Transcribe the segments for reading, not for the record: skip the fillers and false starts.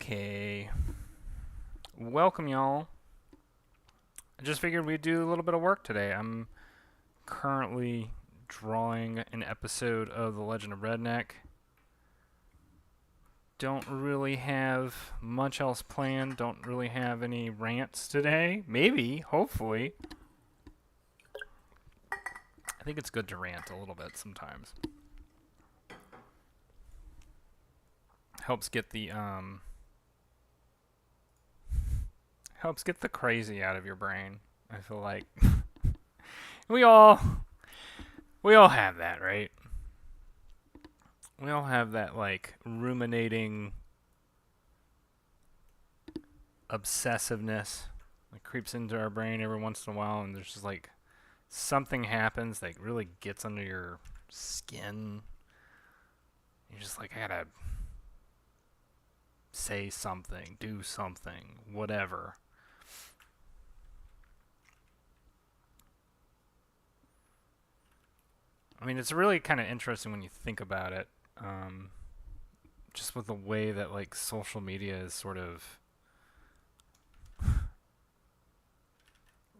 Okay. Welcome, y'all. I just figured we'd do a little bit of work today. I'm currently drawing an episode of The Legend of Redneck. Don't really have much else planned. Don't really have any rants today. Maybe, hopefully. I think it's good to rant a little bit sometimes. Helps get the helps get the crazy out of your brain. I feel like we all have that, right? We all have that like ruminating obsessiveness that creeps into our brain every once in a while, and there's just like something happens that really gets under your skin. You're just like, I gotta say something, do something, whatever. I mean, it's really kind of interesting when you think about it, just with the way that like social media is sort of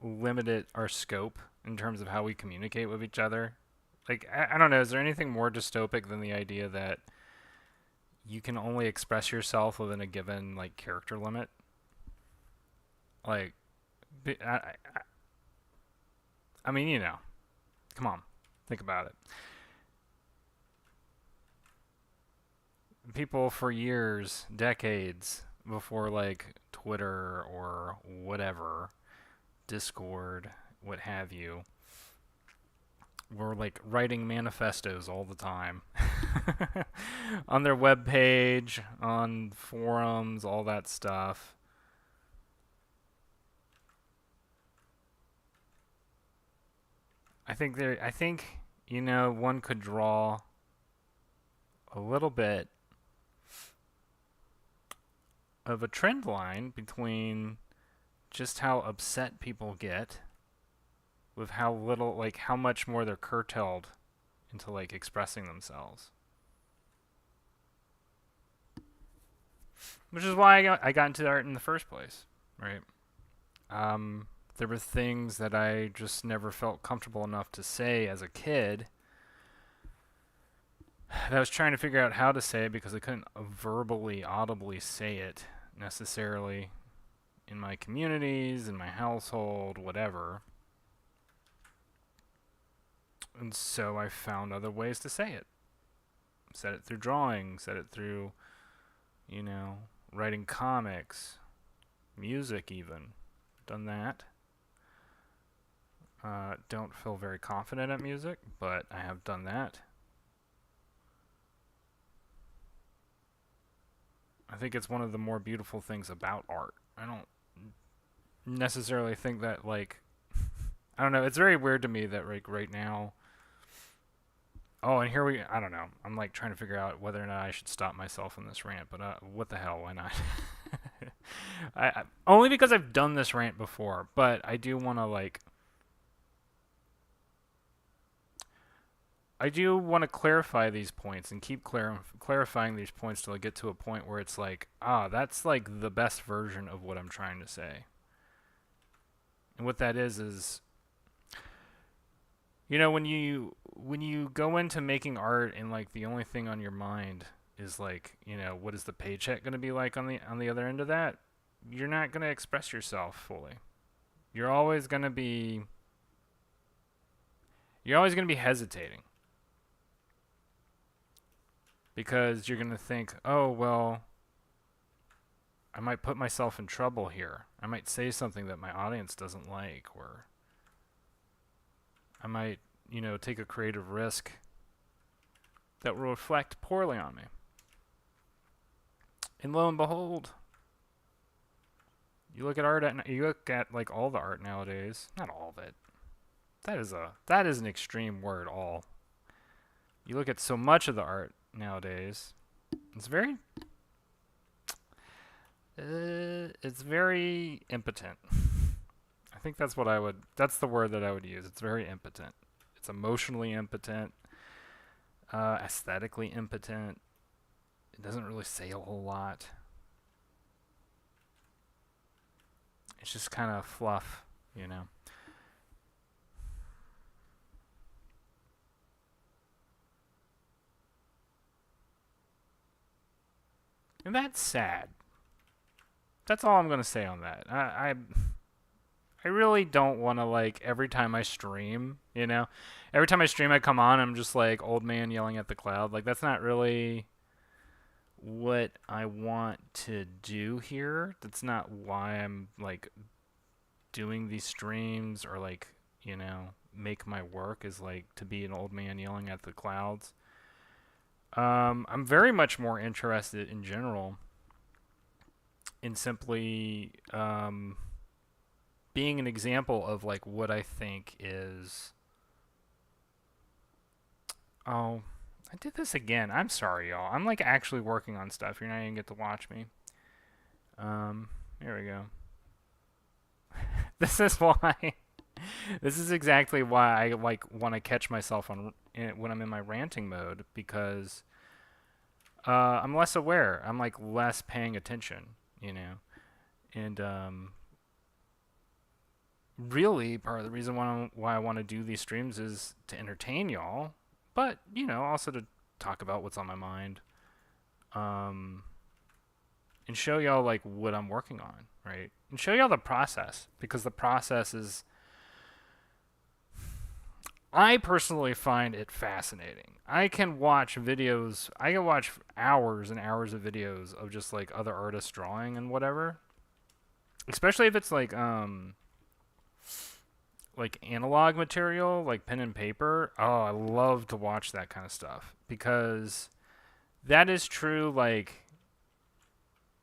limited our scope in terms of how we communicate with each other. Like, I don't know, is there anything more dystopic than the idea that you can only express yourself within a given like character limit? Like, I mean, come on, think about it. People for years, decades before like Twitter or whatever, Discord, what have you, were like writing manifestos all the time on their webpage, on forums, all that stuff. I think one could draw a little bit of a trend line between just how upset people get with how little, like how much more they're curtailed into like expressing themselves. Which is why I got into art in the first place, right? There were things that I just never felt comfortable enough to say as a kid that I was trying to figure out how to say it because I couldn't verbally, audibly say it necessarily in my communities, in my household, whatever. And so I found other ways to say it. Said it through drawing, said it through, you know, writing comics, music even. Done that. Don't feel very confident at music, but I have done that. I think it's one of the more beautiful things about art. I don't necessarily think that like I don't know, it's very weird to me that like right now. Oh, and here I don't know. I'm like trying to figure out whether or not I should stop myself in this rant, but what the hell, why not? Only because I've done this rant before, but I do want to like I do want to clarify these points and keep clarifying these points till I get to a point where it's like, that's like the best version of what I'm trying to say. And what that is when you go into making art and like the only thing on your mind is like, what is the paycheck going to be like on the other end of that? You're not going to express yourself fully. You're always going to be hesitating because you're going to think, "Oh, well, I might put myself in trouble here. I might say something that my audience doesn't like, or I might, take a creative risk that will reflect poorly on me." And lo and behold, you look at like all the art nowadays. Not all of it. That is an extreme word. All. You look at so much of the art nowadays. It's very impotent. I think that's the word that I would use. It's very impotent. It's emotionally impotent, aesthetically impotent. It doesn't really say a whole lot. It's just kind of fluff, you know. And that's sad. That's all I'm gonna say on that. I really don't want to like every time I stream, you know, every time I stream I come on I'm just like old man yelling at the cloud. Like that's not really what I want to do here. That's not why I'm like doing these streams or like, you know, make my work is like to be an old man yelling at the clouds. I'm very much more interested in general in simply being an example of like what I think is. Oh, I did this again. I'm sorry, y'all. I'm like actually working on stuff. You're not even get to watch me. Here we go. This is why. This is exactly why I like want to catch myself on when I'm in my ranting mode because I'm less aware. I'm like less paying attention, you know. And really, part of the reason why I want to do these streams is to entertain y'all, but you know, also to talk about what's on my mind, um, and show y'all like what I'm working on, right? And show y'all the process because the process is. I personally find it fascinating. I can watch videos. I can watch hours and hours of videos of just like other artists drawing and whatever. Especially if it's like analog material, like pen and paper. Oh, I love to watch that kind of stuff because that is true. Like,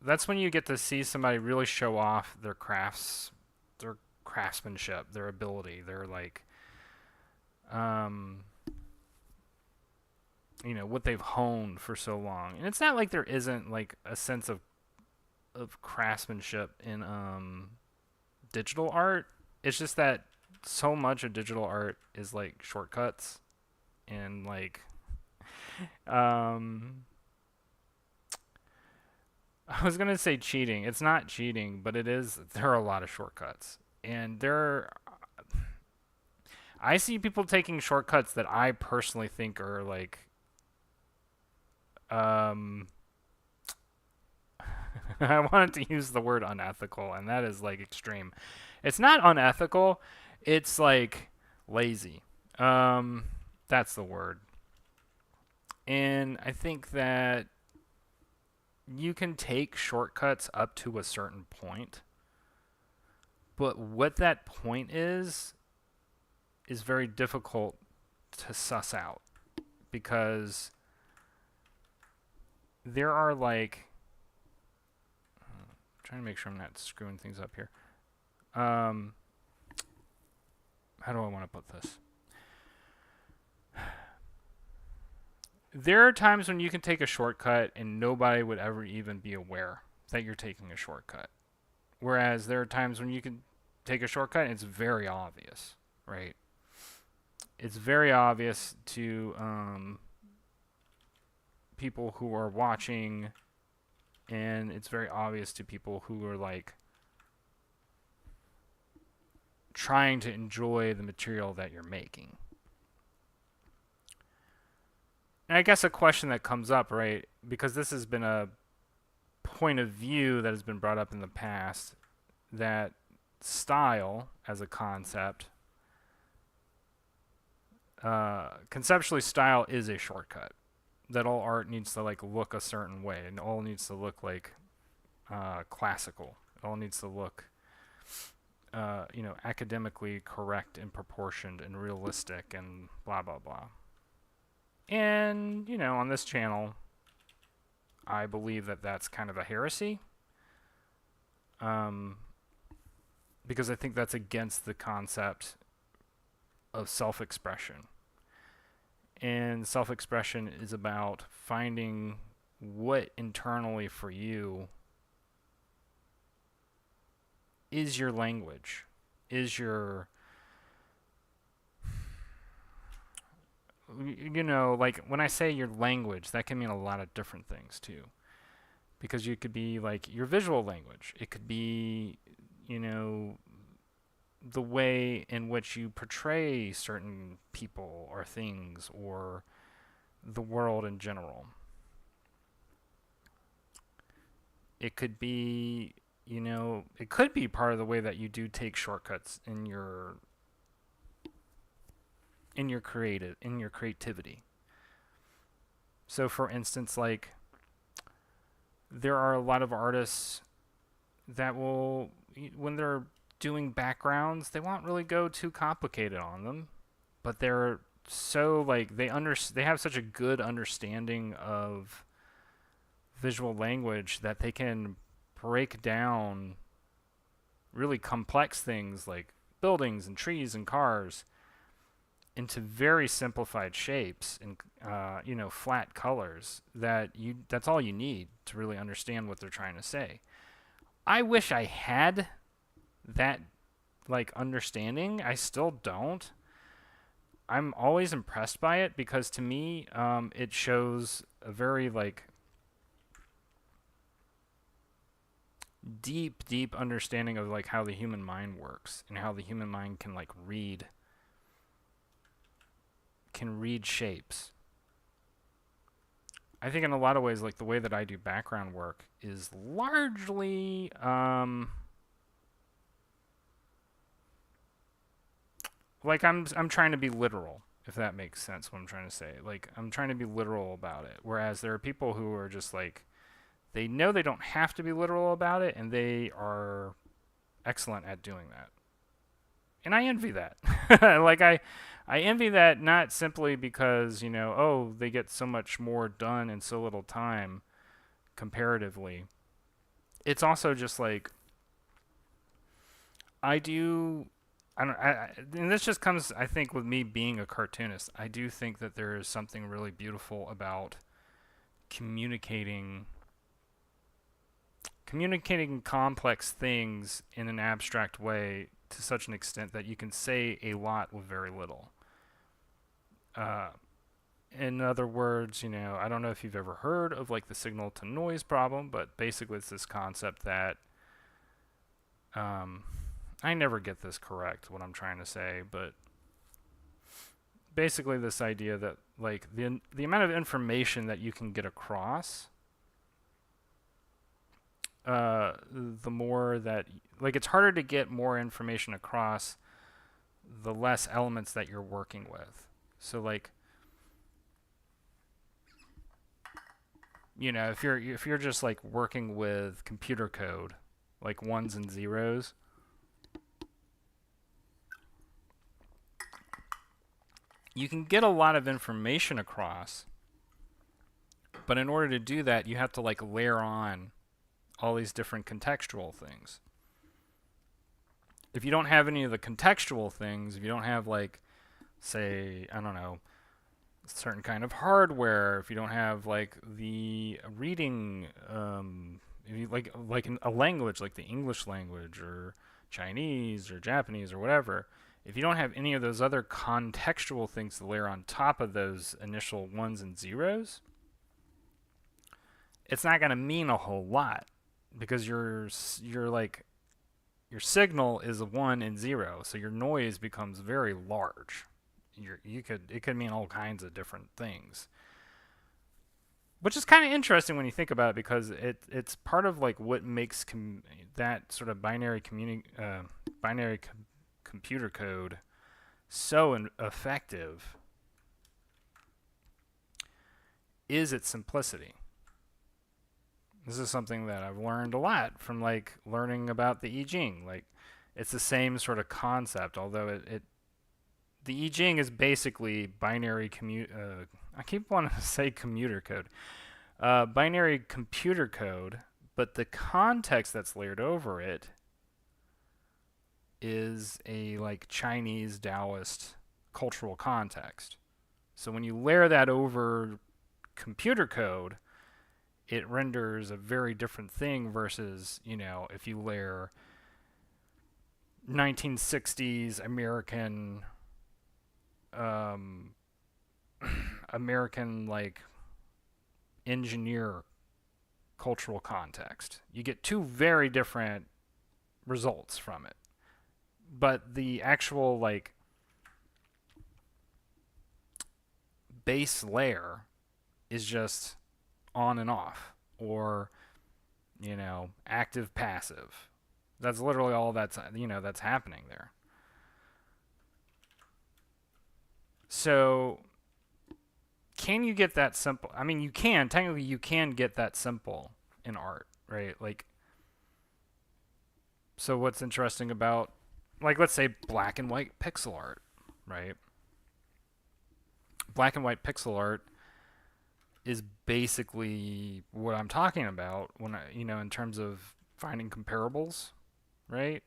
that's when you get to see somebody really show off their craftsmanship, their ability, their like, um, you know, what they've honed for so long. And it's not like there isn't like a sense of craftsmanship in digital art. It's just that so much of digital art is like shortcuts and like um I was gonna say cheating. It's not cheating, but it is. There are a lot of shortcuts, and I see people taking shortcuts that I personally think are like um I wanted to use the word unethical, and that is like extreme. It's not unethical. It's like lazy. Um, that's the word. And I think that you can take shortcuts up to a certain point, but what that point is very difficult to suss out because there are like I'm trying to make sure I'm not screwing things up here. Um, how do I want to put this? There are times when you can take a shortcut and nobody would ever even be aware that you're taking a shortcut. Whereas there are times when you can take a shortcut and it's very obvious, right? It's very obvious to people who are watching, and it's very obvious to people who are like trying to enjoy the material that you're making. And I guess a question that comes up, right, because this has been a point of view that has been brought up in the past, that style as a concept, conceptually, style is a shortcut. That all art needs to like look a certain way, and all needs to look like classical. It all needs to look, you know, academically correct and proportioned and realistic and blah blah blah. And you know, on this channel, I believe that that's kind of a heresy. Um, because I think that's against the concept of self-expression. And self-expression is about finding what internally for you is your language, is your, you know, like when I say your language, that can mean a lot of different things too. Because you could be like your visual language. It could be, the way in which you portray certain people or things or the world in general. It could be, it could be part of the way that you do take shortcuts in your creativity. So for instance, like there are a lot of artists that will, when they're doing backgrounds, they won't really go too complicated on them, but they're so like they have such a good understanding of visual language that they can break down really complex things like buildings and trees and cars into very simplified shapes and flat colors that's all you need to really understand what they're trying to say. I wish I had that like understanding. I still don't. I'm always impressed by it because to me, it shows a very like deep understanding of like how the human mind works and how the human mind can like read shapes. I think in a lot of ways, like the way that I do background work is largely like I'm trying to be literal, if that makes sense. What I'm trying to say, like I'm trying to be literal about it. Whereas there are people who are just like they know they don't have to be literal about it, and they are excellent at doing that. And I envy that. like I envy that not simply because oh they get so much more done in so little time comparatively. It's also just like I do. I don't. And this just comes, I think, with me being a cartoonist. I do think that there is something really beautiful about communicating complex things in an abstract way to such an extent that you can say a lot with very little. Uh, in other words, I don't know if you've ever heard of like the signal to noise problem, but basically it's this concept that um, I never get this correct, what I'm trying to say, but basically this idea that like the amount of information that you can get across, the more that like it's harder to get more information across the less elements that you're working with. So like if you're just like working with computer code, like ones and zeros, you can get a lot of information across, but in order to do that, you have to like layer on all these different contextual things. If you don't have any of the contextual things, if you don't have like, say, I don't know, certain kind of hardware, if you don't have like the reading, if you like in a language like the English language or Chinese or Japanese or whatever, if you don't have any of those other contextual things to layer on top of those initial ones and zeros, it's not going to mean a whole lot because you're like your signal is a 1 and 0, so your noise becomes very large. It could mean all kinds of different things, which is kind of interesting when you think about it because it's part of like what makes that sort of computer code so effective is its simplicity. This is something that I've learned a lot from like learning about the I Ching. Like it's the same sort of concept, although the I Ching is basically I keep wanting to say commuter code. Binary computer code, but the context that's layered over it is a like Chinese Taoist cultural context. So when you layer that over computer code, it renders a very different thing versus, if you layer 1960s um, American like engineer cultural context. You get two very different results from it. But the actual like base layer is just on and off, or active passive. That's literally all that's happening there. So can you get that simple? I mean, you can technically you can get that simple in art, right? Like, so what's interesting about, like, let's say black and white pixel art, right? Black and white pixel art is basically what I'm talking about when in terms of finding comparables, right?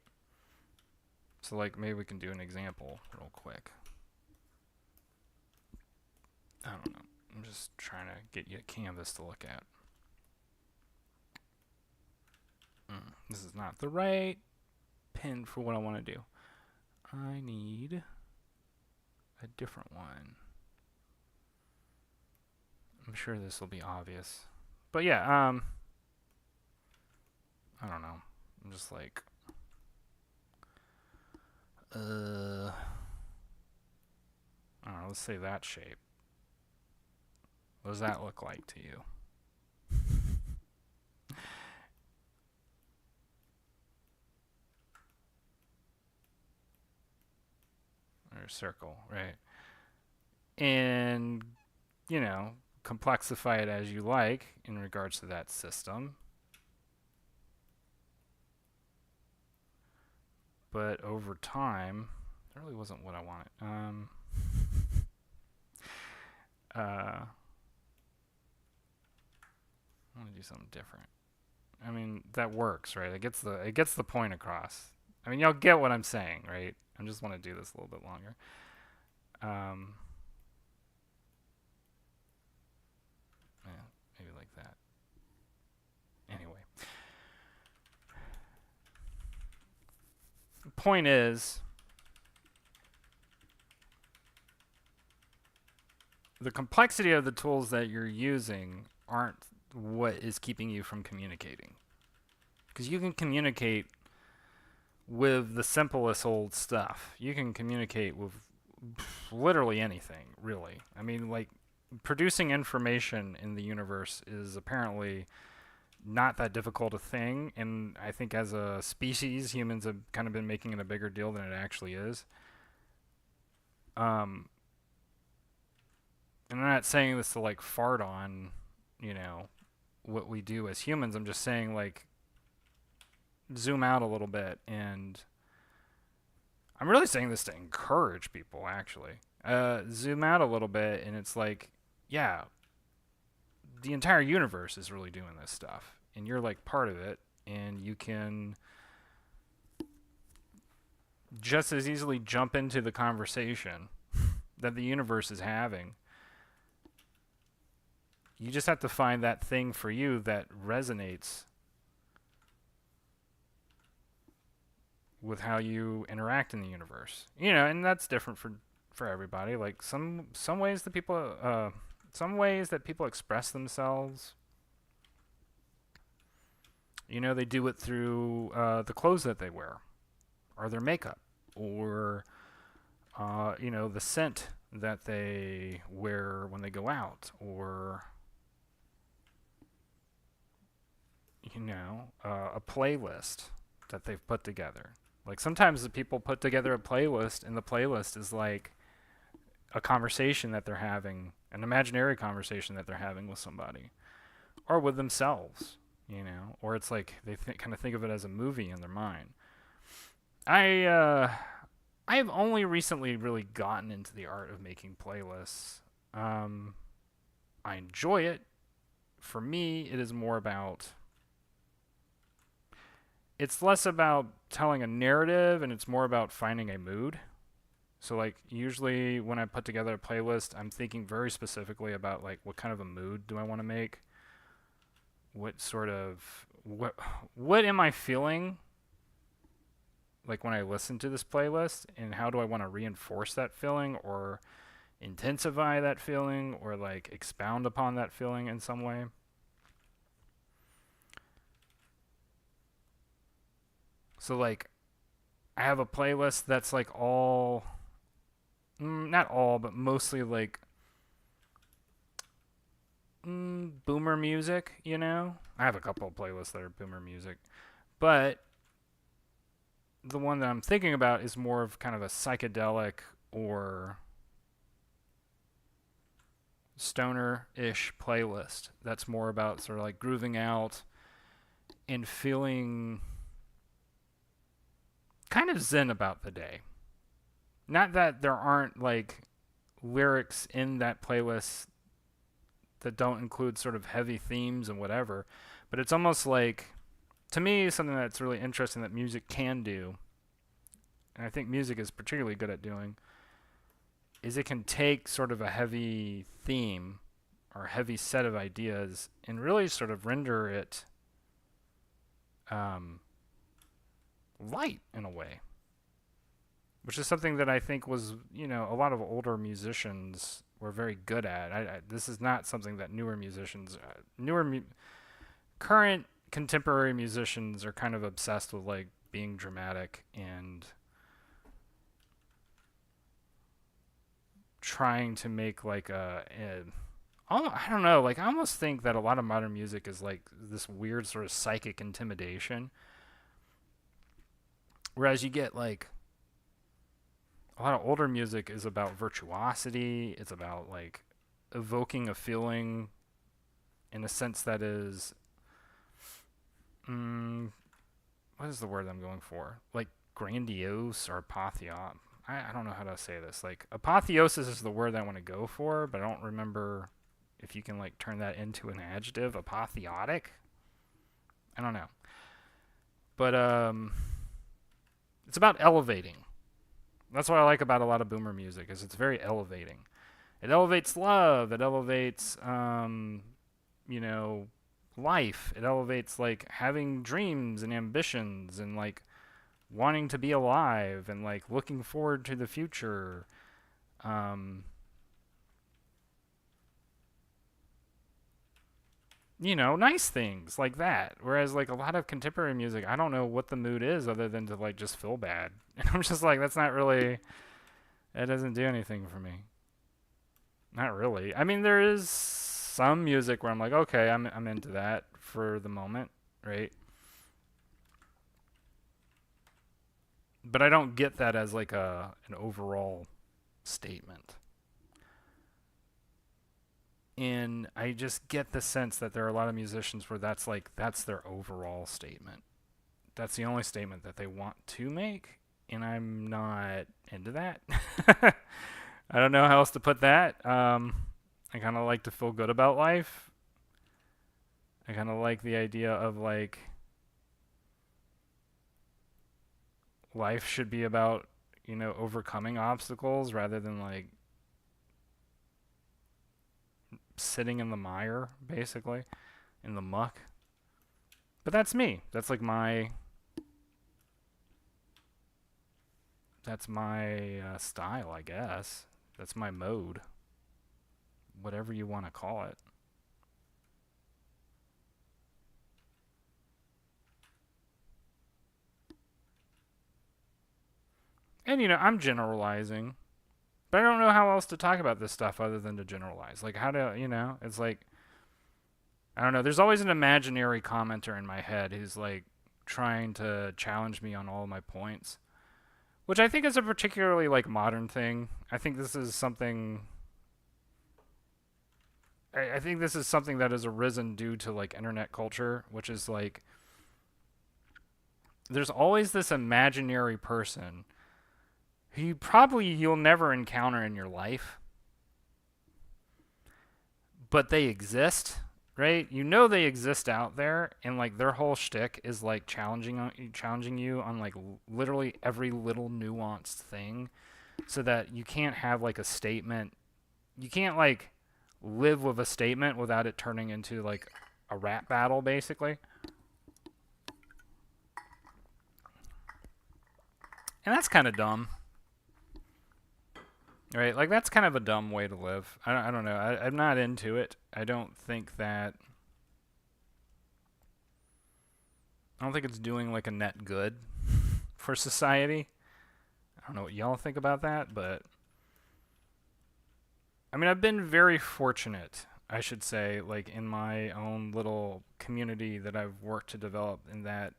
So like maybe we can do an example real quick. I don't know. I'm just trying to get you a canvas to look at. This is not the right pen for what I want to do. I need a different one. I'm sure this will be obvious. But yeah, I don't know. I'm just like, I don't know, let's say that shape. What does that look like to you? Or circle, right? And, complexify it as you like in regards to that system. But over time, that really wasn't what I wanted. I want to do something different. I mean, that works, right? It gets the point across. I mean, y'all get what I'm saying, right? I just want to do this a little bit longer. Um, yeah, maybe like that. Anyway, the point is, the complexity of the tools that you're using aren't what is keeping you from communicating. Because you can communicate with the simplest old stuff. You can communicate with literally anything, really. I mean, like, producing information in the universe is apparently not that difficult a thing, and I think as a species, humans have kind of been making it a bigger deal than it actually is. Um, and I'm not saying this to like fart on, you know, what we do as humans. I'm just saying like zoom out a little bit, and I'm really saying this to encourage people actually. Zoom out a little bit, and it's like, yeah, the entire universe is really doing this stuff, and you're like part of it, and you can just as easily jump into the conversation that the universe is having. You just have to find that thing for you that resonates with how you interact in the universe. And that's different for everybody. Like some ways that people express themselves, they do it through the clothes that they wear, or their makeup, or the scent that they wear when they go out, or a playlist that they've put together. Like sometimes the people put together a playlist, and the playlist is like a conversation that they're having, an imaginary conversation that they're having with somebody, or with themselves, or it's like they kind of think of it as a movie in their mind. I have only recently really gotten into the art of making playlists. I enjoy it. For me, it is more about. It's less about telling a narrative, and it's more about finding a mood. So like usually when I put together a playlist, I'm thinking very specifically about like what kind of a mood do I want to make? What am I feeling like when I listen to this playlist, and how do I want to reinforce that feeling, or intensify that feeling, or like expound upon that feeling in some way? So like I have a playlist that's like all not all, but mostly like boomer music, you know? I have a couple of playlists that are boomer music. But the one that I'm thinking about is more of kind of a psychedelic or stoner-ish playlist that's more about sort of like grooving out and feeling kind of zen about the day. Not that there aren't like lyrics in that playlist that don't include sort of heavy themes and whatever, but it's almost like, to me, something that's really interesting that music can do, and I think music is particularly good at doing, is it can take sort of a heavy theme or a heavy set of ideas and really sort of render it um, light in a way, which is something that I think was, a lot of older musicians were very good at. This is not something that newer musicians, current contemporary musicians are kind of obsessed with, like being dramatic and trying to make like I don't know, like I almost think that a lot of modern music is like this weird sort of psychic intimidation, whereas you get like a lot of older music is about virtuosity. It's about like evoking a feeling in a sense that is, what is the word I'm going for? Like grandiose or apotheos. I don't know how to say this. Like apotheosis is the word I want to go for, but I don't remember if you can like turn that into an adjective. Apotheotic. I don't know, but it's about elevating. That's what I like about a lot of boomer music is it's very elevating. It elevates love. It elevates, you know, life. It elevates like having dreams and ambitions and like wanting to be alive and like looking forward to the future. Um, nice things like that. Whereas like a lot of contemporary music, I don't know what the mood is other than to like just feel bad. And I'm just like, that's not really, that doesn't do anything for me. Not really. I mean, there is some music where I'm like, okay, I'm into that for the moment, right? But I don't get that as like an overall statement. And I just get the sense that there are a lot of musicians where that's their overall statement. That's the only statement that they want to make, and I'm not into that. I don't know how else to put that. I kind of like to feel good about life. I kind of like the idea of like life should be about, overcoming obstacles rather than like sitting in the mire, basically, in the muck. But that's me. That's my style, I guess. That's my mode. Whatever you want to call it. And, I'm generalizing. But I don't know how else to talk about this stuff other than to generalize. Like, how to, it's like, I don't know. There's always an imaginary commenter in my head who's like trying to challenge me on all my points, which I think is a particularly like modern thing. I think this is something. I think this is something that has arisen due to like internet culture, which is like there's always this imaginary person who you'll never encounter in your life, but they exist, right? They exist out there, and like their whole shtick is like challenging you on like literally every little nuanced thing, so that you can't have like a statement. You can't like live with a statement without it turning into like a rap battle, basically. And that's kind of dumb. Right, like that's kind of a dumb way to live. I don't know. I'm not into it. I don't think it's doing like a net good. for society. I don't know what y'all think about that, but I mean, I've been very fortunate, I should say, like in my own little community that I've worked to develop, in that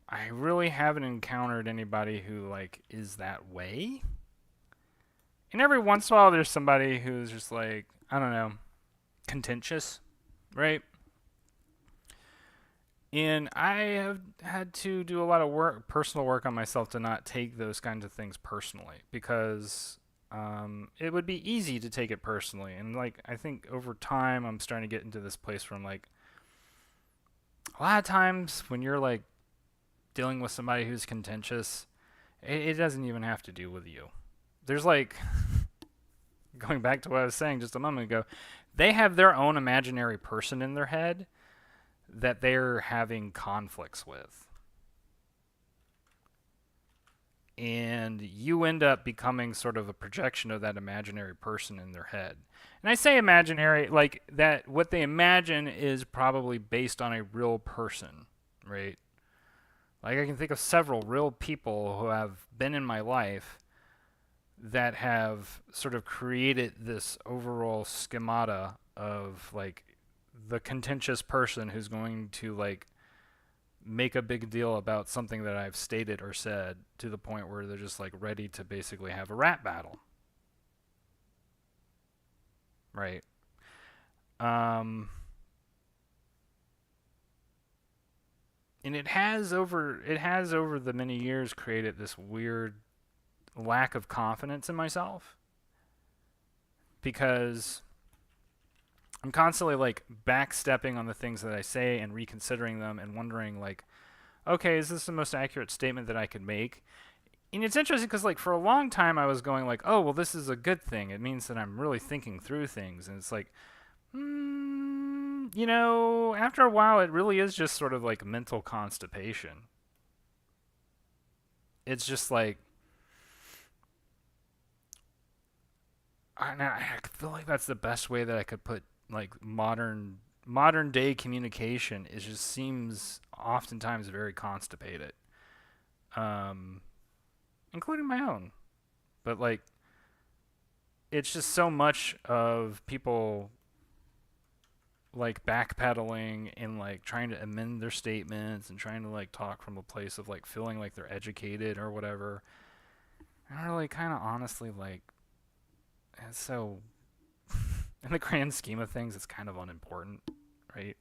I really haven't encountered anybody who like is that way. And every once in a while there's somebody who's just like, I don't know, contentious, right? And I have had to do a lot of work, personal work on myself to not take those kinds of things personally, because it would be easy to take it personally. And like, I think over time, I'm starting to get into this place where I'm like, a lot of times when you're like dealing with somebody who's contentious, it doesn't even have to do with you. There's like, going back to what I was saying just a moment ago, they have their own imaginary person in their head that they're having conflicts with. And you end up becoming sort of a projection of that imaginary person in their head. And I say imaginary, like that what they imagine is probably based on a real person, right? Like I can think of several real people who have been in my life that have sort of created this overall schemata of like the contentious person who's going to like make a big deal about something that I've stated or said, to the point where they're just like ready to basically have a rap battle. Right. Um and it has over the many years created this weird lack of confidence in myself, because I'm constantly like backstepping on the things that I say and reconsidering them and wondering like, okay, is this the most accurate statement that I could make? And it's interesting because like for a long time I was going like, oh well, this is a good thing. It means that I'm really thinking through things, and it's like, after a while it really is just sort of like mental constipation. It's just like I feel like that's the best way that I could put like modern day communication. It just seems oftentimes very constipated, um, including my own. But like, it's just so much of people like backpedaling and like trying to amend their statements and trying to like talk from a place of like feeling like they're educated or whatever. And really, kind of honestly, like, it's so in the grand scheme of things, it's kind of unimportant, right?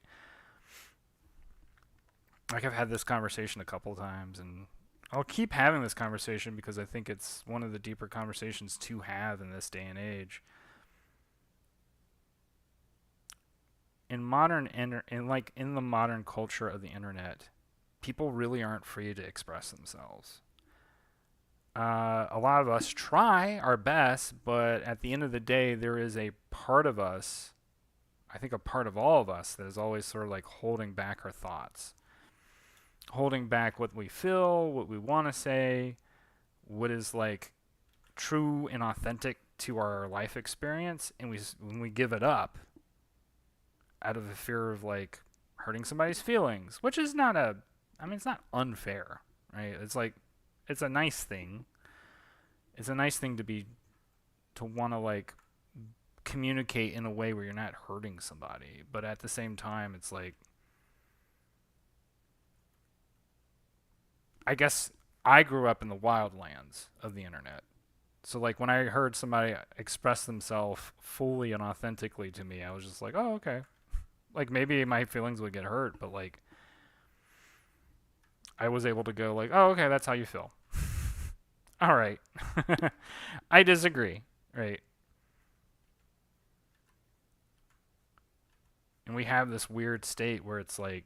Like I've had this conversation a couple times, and I'll keep having this conversation because I think it's one of the deeper conversations to have in this day and age. In the modern culture of the internet, people really aren't free to express themselves. A lot of us try our best, but at the end of the day, there is a part of us, I think a part of all of us, that is always sort of like holding back our thoughts, holding back what we feel, what we want to say, what is like true and authentic to our life experience, and when we give it up out of the fear of like hurting somebody's feelings, which is not a, I mean, it's not unfair, right? It's like it's a nice thing. It's a nice thing to want to like communicate in a way where you're not hurting somebody, but at the same time, it's like, I guess I grew up in the wildlands of the internet. So like when I heard somebody express themselves fully and authentically to me, I was just like, "Oh, okay." Like maybe my feelings would get hurt, but like I was able to go like, "Oh, okay, that's how you feel." All right. I disagree, right? And we have this weird state where it's like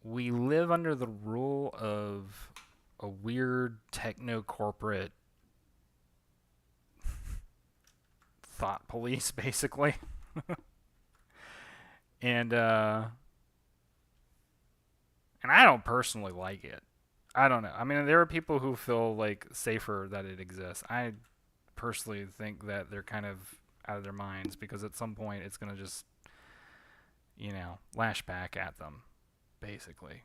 we live under the rule of a weird techno corporate thought police, basically. And and I don't personally like it. I don't know. I mean, there are people who feel like safer that it exists. I personally think that they're kind of out of their minds, because at some point it's going to just lash back at them, basically.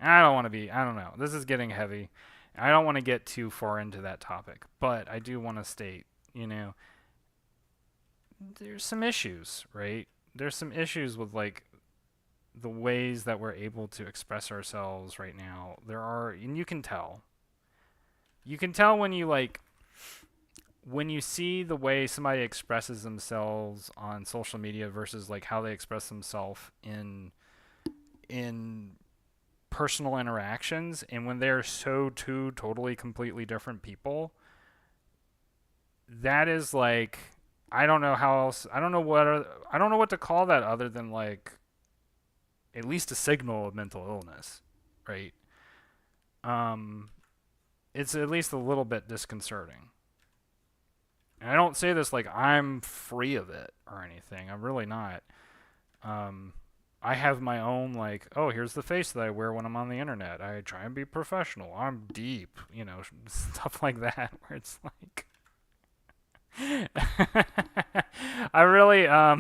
I don't want to be, I don't know. This is getting heavy. I don't want to get too far into that topic, but I do want to state, you know, there's some issues, right? There's some issues with like the ways that we're able to express ourselves right now. There are, and you can tell. You can tell when you like when you see the way somebody expresses themselves on social media versus like how they express themselves in personal interactions, and when they're so two totally completely different people, that is like I don't know how else I don't know what to call that other than like at least a signal of mental illness, right? Um it's at least a little bit disconcerting. And I don't say this like I'm free of it or anything. I'm really not. Um, I have my own like, oh, here's the face that I wear when I'm on the internet. I try and be professional. I'm deep, stuff like that. Where it's like, I really, I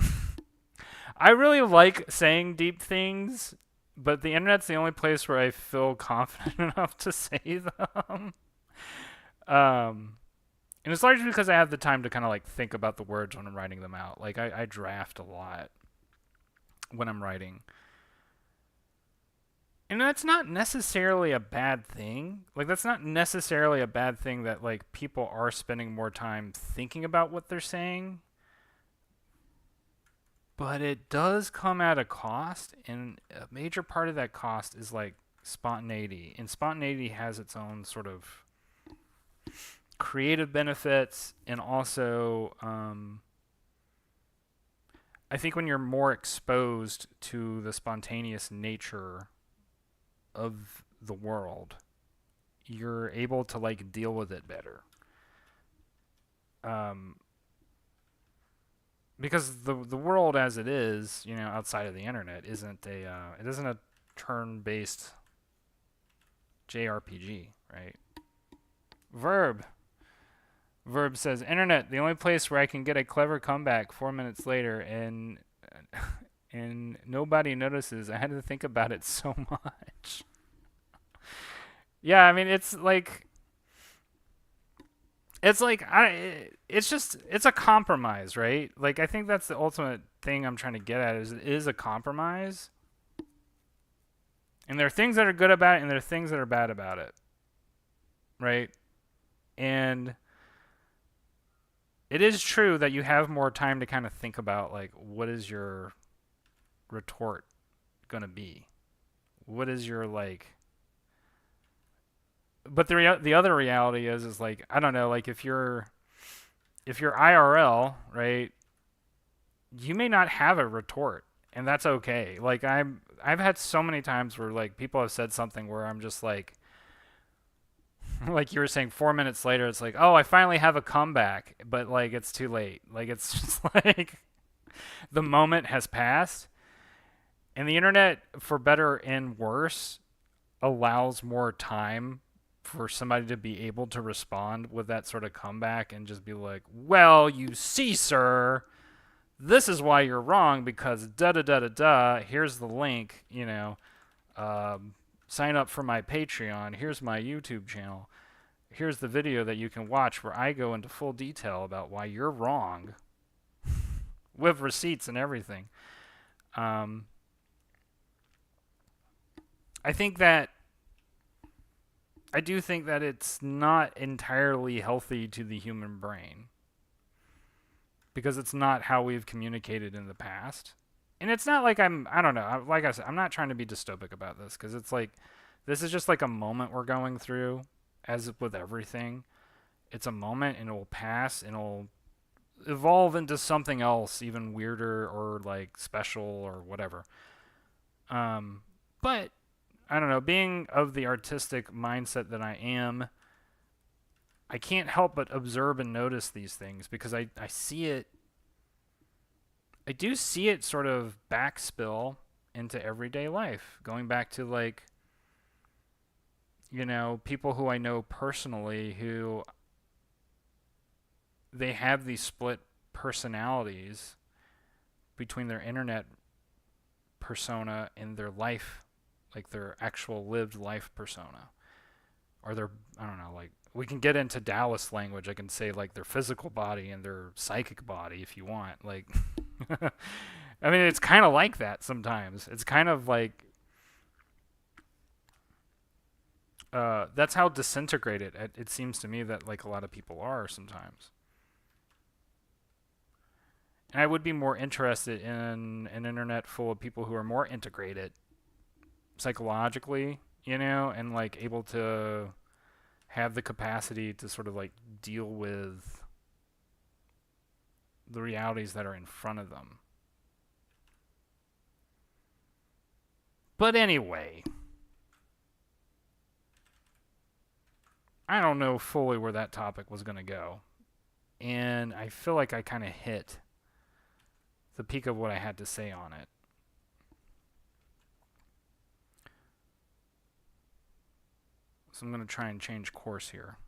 really like saying deep things, but the internet's the only place where I feel confident enough to say them. Um, and it's largely because I have the time to kind of like think about the words when I'm writing them out. Like I draft a lot when I'm writing. And that's not necessarily a bad thing. Like that's not necessarily a bad thing that like people are spending more time thinking about what they're saying. But it does come at a cost, and a major part of that cost is like spontaneity. And spontaneity has its own sort of creative benefits, and also I think when you're more exposed to the spontaneous nature of the world, you're able to like deal with it better. Um, because the world as it is, outside of the internet, isn't a turn-based JRPG, right? Verb Verb says internet, the only place where I can get a clever comeback 4 minutes later, and nobody notices. I had to think about it so much. Yeah, I mean it's a compromise, right? Like I think that's the ultimate thing I'm trying to get at is it is a compromise. And there are things that are good about it and there are things that are bad about it. Right? And it is true that you have more time to kind of think about like what is your retort going to be? What is your like but the other reality is like I don't know, like if you're IRL, right? You may not have a retort, and that's okay. Like I've had so many times where like people have said something where I'm just like like you were saying 4 minutes later it's like, "Oh, I finally have a comeback," but like it's too late. Like it's just like the moment has passed. And the internet, for better and worse, allows more time for somebody to be able to respond with that sort of comeback and just be like, "Well, you see, sir, this is why you're wrong because da da da da da. Here's the link. Sign up for my Patreon. Here's my YouTube channel. Here's the video that you can watch where I go into full detail about why you're wrong with receipts and everything." Um, I think that I do think that it's not entirely healthy to the human brain because it's not how we've communicated in the past. And it's not like I don't know, like I said, I'm not trying to be dystopic about this because it's like, this is just like a moment we're going through, as with everything. It's a moment and it will pass and it'll evolve into something else even weirder or like special or whatever. But I don't know, being of the artistic mindset that I am, I can't help but observe and notice these things because I see it. I do see it sort of backspill into everyday life, going back to like, people who I know personally who they have these split personalities between their internet persona in their life, like their actual lived life persona, or their, I don't know, like we can get into Taoist language. I can say like their physical body and their psychic body if you want. Like, I mean, it's kind of like that sometimes. It's kind of like that's how disintegrated it seems to me that like a lot of people are sometimes. And I would be more interested in an internet full of people who are more integrated psychologically, and like able to have the capacity to sort of like deal with the realities that are in front of them. But anyway, I don't know fully where that topic was going to go. And I feel like I kind of hit the peak of what I had to say on it. So I'm going to try and change course here.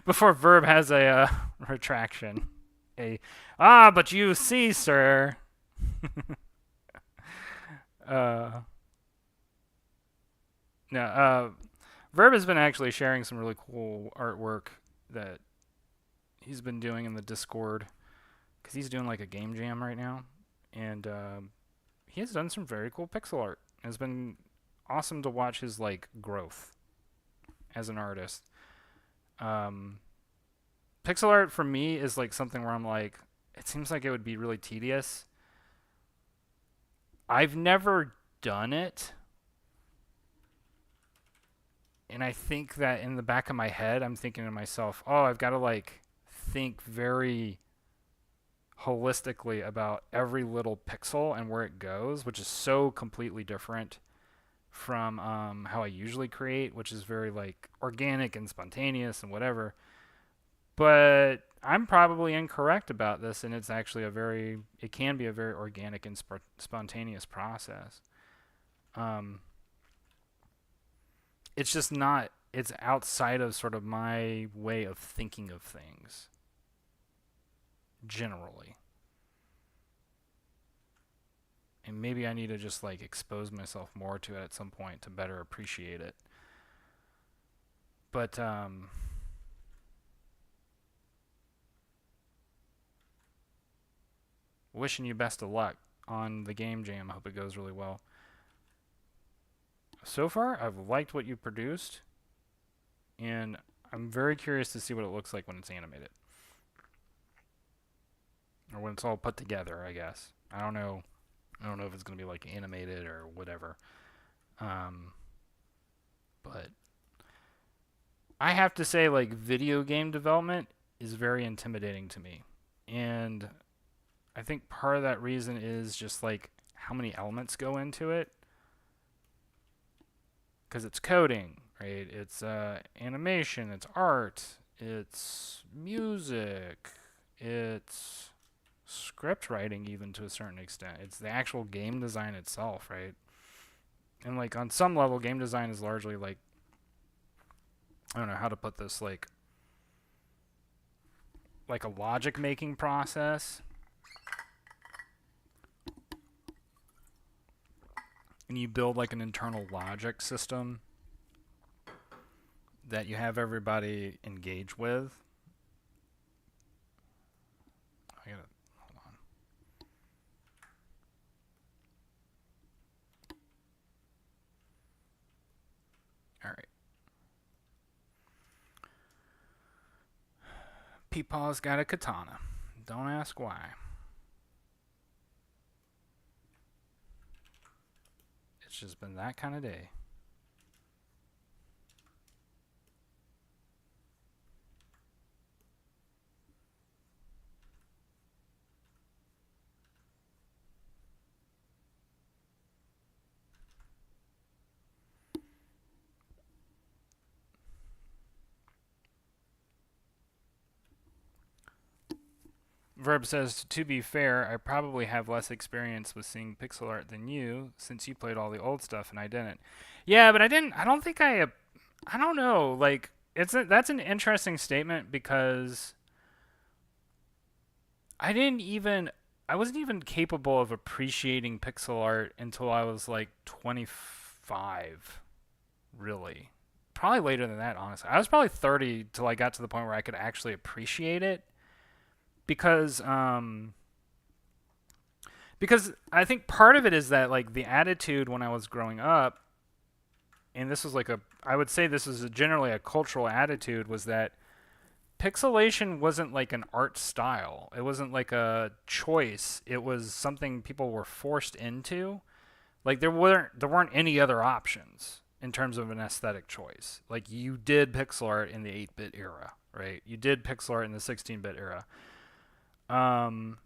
Before Verb has a retraction. But you see, sir. uh, no, Verb has been actually sharing some really cool artwork that he's been doing in the Discord, because he's doing like a game jam right now, and he has done some very cool pixel art. It's been awesome to watch his like growth as an artist. Pixel art for me is like something where I'm like, it seems like it would be really tedious. I've never done it. And I think that in the back of my head, I'm thinking to myself, oh, I've got to like think very holistically about every little pixel and where it goes, which is so completely different from how I usually create, which is very like organic and spontaneous and whatever. But I'm probably incorrect about this, and it's actually it can be a very organic and spontaneous process. Um, it's just not, it's outside of sort of my way of thinking of things, generally. And maybe I need to just like expose myself more to it at some point to better appreciate it. But, wishing you best of luck on the game jam. I hope it goes really well. So far, I've liked what you produced, and I'm very curious to see what it looks like when it's animated. Or when it's all put together, I guess. I don't know. I don't know if it's going to be like animated or whatever. But I have to say, like, video game development is very intimidating to me. And I think part of that reason is just like how many elements go into it. Because it's coding, right? It's animation, it's art, it's music, it's script writing, even to a certain extent. It's the actual game design itself, right? And like on some level, game design is largely like, I don't know how to put this, like a logic making process. And you build like an internal logic system that you have everybody engage with. I gotta hold on. All right. Peepaw's got a katana. Don't ask why. It's just been that kind of day. Verb says, to be fair, I probably have less experience with seeing pixel art than you, since you played all the old stuff and I didn't. Yeah, but I didn't. I don't think I don't know. Like, that's an interesting statement, because I didn't even I wasn't even capable of appreciating pixel art until I was like 25, really. Probably later than that, honestly. I was probably 30 till I got to the point where I could actually appreciate it because because I think part of it is that like the attitude when I was growing up, and this was like a I would say this is generally a cultural attitude, was that pixelation wasn't like an art style. It wasn't like a choice. It was something people were forced into. Like there weren't any other options in terms of an aesthetic choice. Like you did pixel art in the 8-bit era, right? You did pixel art in the 16-bit era. Um,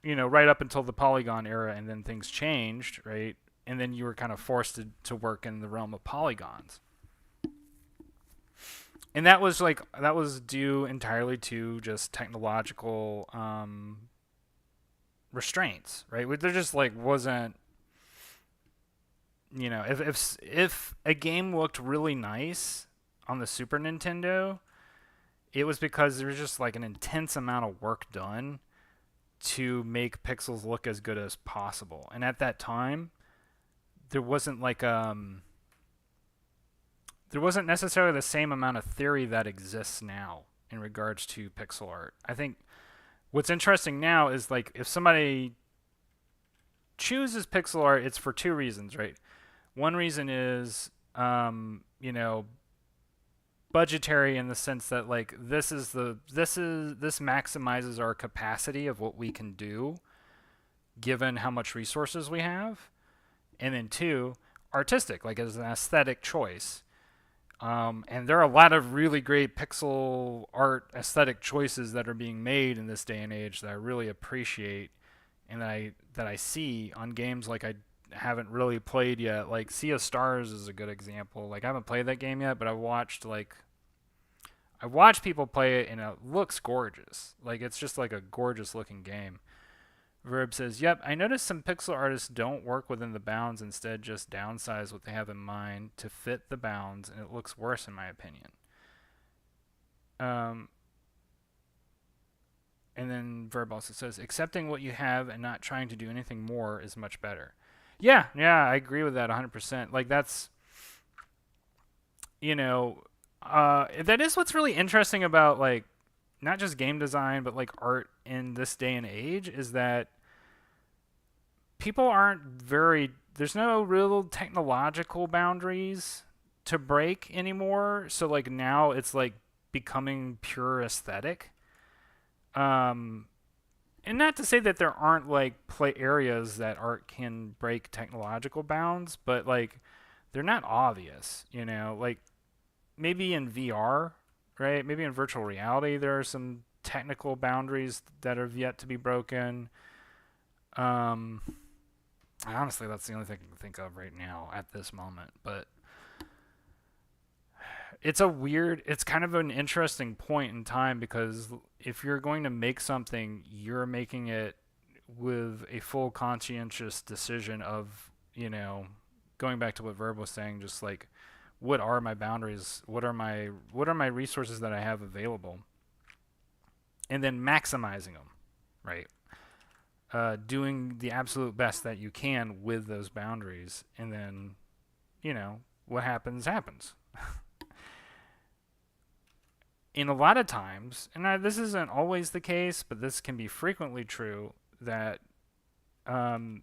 right up until the polygon era, and then things changed, right? And then you were kind of forced to work in the realm of polygons. And that was due entirely to just technological restraints, right? There just like wasn't, if a game looked really nice on the Super Nintendo, it was because there was just like an intense amount of work done to make pixels look as good as possible. And at that time, there wasn't like there wasn't necessarily the same amount of theory that exists now in regards to pixel art. I think what's interesting now is like if somebody chooses pixel art, it's for two reasons, right? One reason is budgetary, in the sense that like this maximizes our capacity of what we can do given how much resources we have. And then two, artistic, like as an aesthetic choice. And there are a lot of really great pixel art aesthetic choices that are being made in this day and age that I really appreciate, and that I see on games like I haven't really played yet. Like Sea of Stars is a good example. Like I haven't played that game yet, but I watched people play it and it looks gorgeous. Like it's just like a gorgeous looking game. Verb says, "Yep, I noticed some pixel artists don't work within the bounds, instead just downsize what they have in mind to fit the bounds, and it looks worse in my opinion." Um, and then Verb also says, "Accepting what you have and not trying to do anything more is much better." Yeah, yeah, I agree with that 100%. Like that's, you know, that is what's really interesting about like not just game design but like art in this day and age, is that people aren't very there's no real technological boundaries to break anymore. So like now it's like becoming pure aesthetic. Um and not to say that there aren't like play areas that art can break technological bounds, but like they're not obvious, like maybe in VR, right? Maybe in virtual reality there are some technical boundaries that have yet to be broken. Um Honestly, that's the only thing I can think of right now at this moment. But it's kind of an interesting point in time, because if you're going to make something, you're making it with a full conscientious decision of, going back to what Verb was saying, just like, what are my boundaries? What are my resources that I have available? And then maximizing them, right? Doing the absolute best that you can with those boundaries, and then, what happens happens. In a lot of times, and this isn't always the case, but this can be frequently true, that um,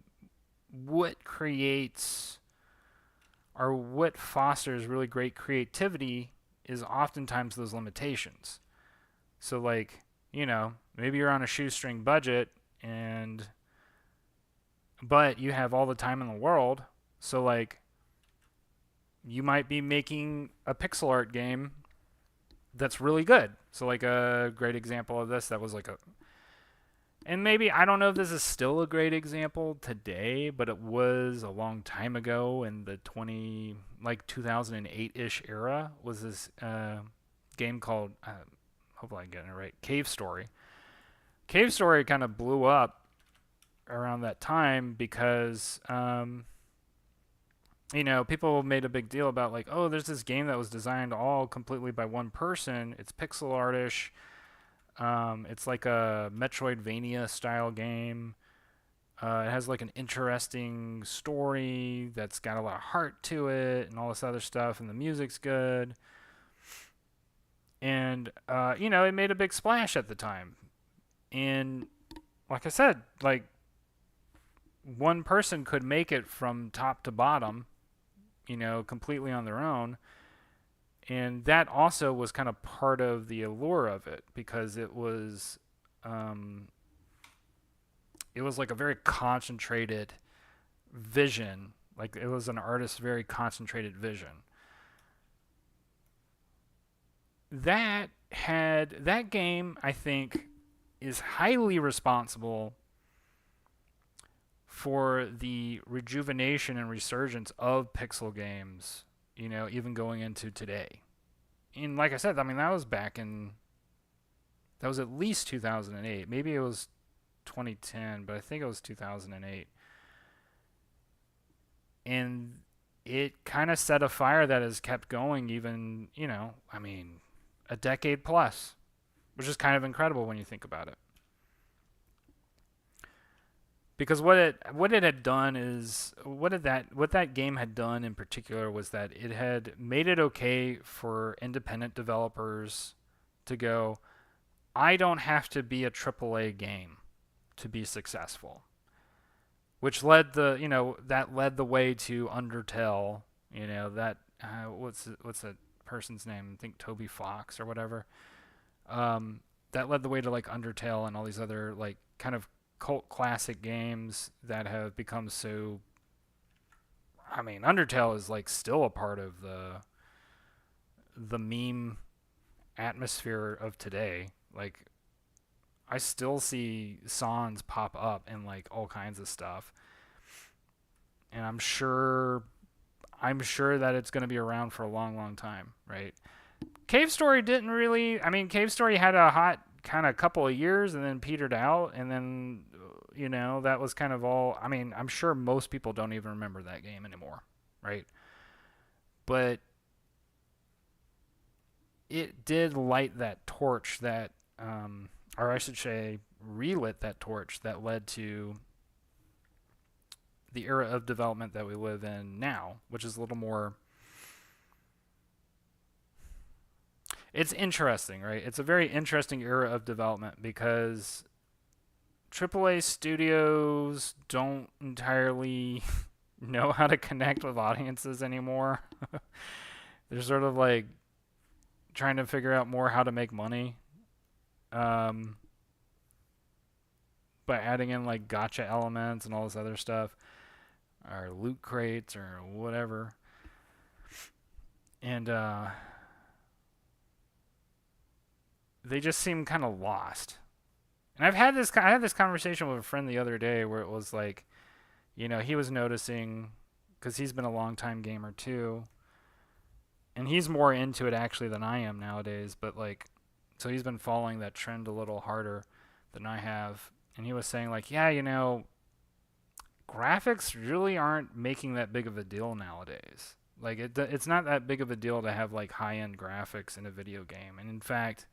what creates or what fosters really great creativity is oftentimes those limitations. So, like, maybe you're on a shoestring budget, and but you have all the time in the world. So like you might be making a pixel art game that's really good. So like a great example of this that was like a and maybe I don't know if this is still a great example today, but it was a long time ago in the 2008-ish era, was this game called hopefully I'm getting it right, Cave Story. Cave Story kind of blew up around that time because people made a big deal about like, oh, there's this game that was designed all completely by one person. It's pixel artish. It's like a Metroidvania style game. It has like an interesting story that's got a lot of heart to it and all this other stuff, and the music's good. And it made a big splash at the time. And like I said, like one person could make it from top to bottom, completely on their own. And that also was kind of part of the allure of it because um, it was like a very concentrated vision. Like it was an artist's very concentrated vision. That game, I think, is highly responsible for the rejuvenation and resurgence of pixel games, even going into today. And like I said, I mean, that was at least 2008. Maybe it was 2010, but I think it was 2008. And it kind of set a fire that has kept going even, I mean, a decade plus, which is kind of incredible when you think about it. Because what it had done is what that game had done in particular was that it had made it okay for independent developers to go, I don't have to be a AAA game to be successful, which led the way to Undertale. That what's that person's name? I think Toby Fox or whatever. That led the way to like Undertale and all these other like kind of cult classic games that have become so. I mean, Undertale is like still a part of the meme atmosphere of today. Like, I still see songs pop up in like all kinds of stuff, and I'm sure that it's going to be around for a long, long time, right? Cave Story didn't really. I mean, Cave Story had a hot kind of couple of years and then petered out, and then that was kind of all. I mean, I'm sure most people don't even remember that game anymore, right? But it did light that torch that, or I should say, relit that torch that led to the era of development that we live in now, which is a little more. It's interesting, right? It's a very interesting era of development because AAA studios don't entirely know how to connect with audiences anymore. They're sort of like trying to figure out more how to make money, um, by adding in like gotcha elements and all this other stuff, or loot crates or whatever. And they just seem kind of lost. And I had this conversation with a friend the other day where it was like, he was noticing because he's been a long time gamer too, and he's more into it actually than I am nowadays. But like, so he's been following that trend a little harder than I have, and he was saying like, yeah, graphics really aren't making that big of a deal nowadays. Like it's not that big of a deal to have like high end graphics in a video game, and in fact,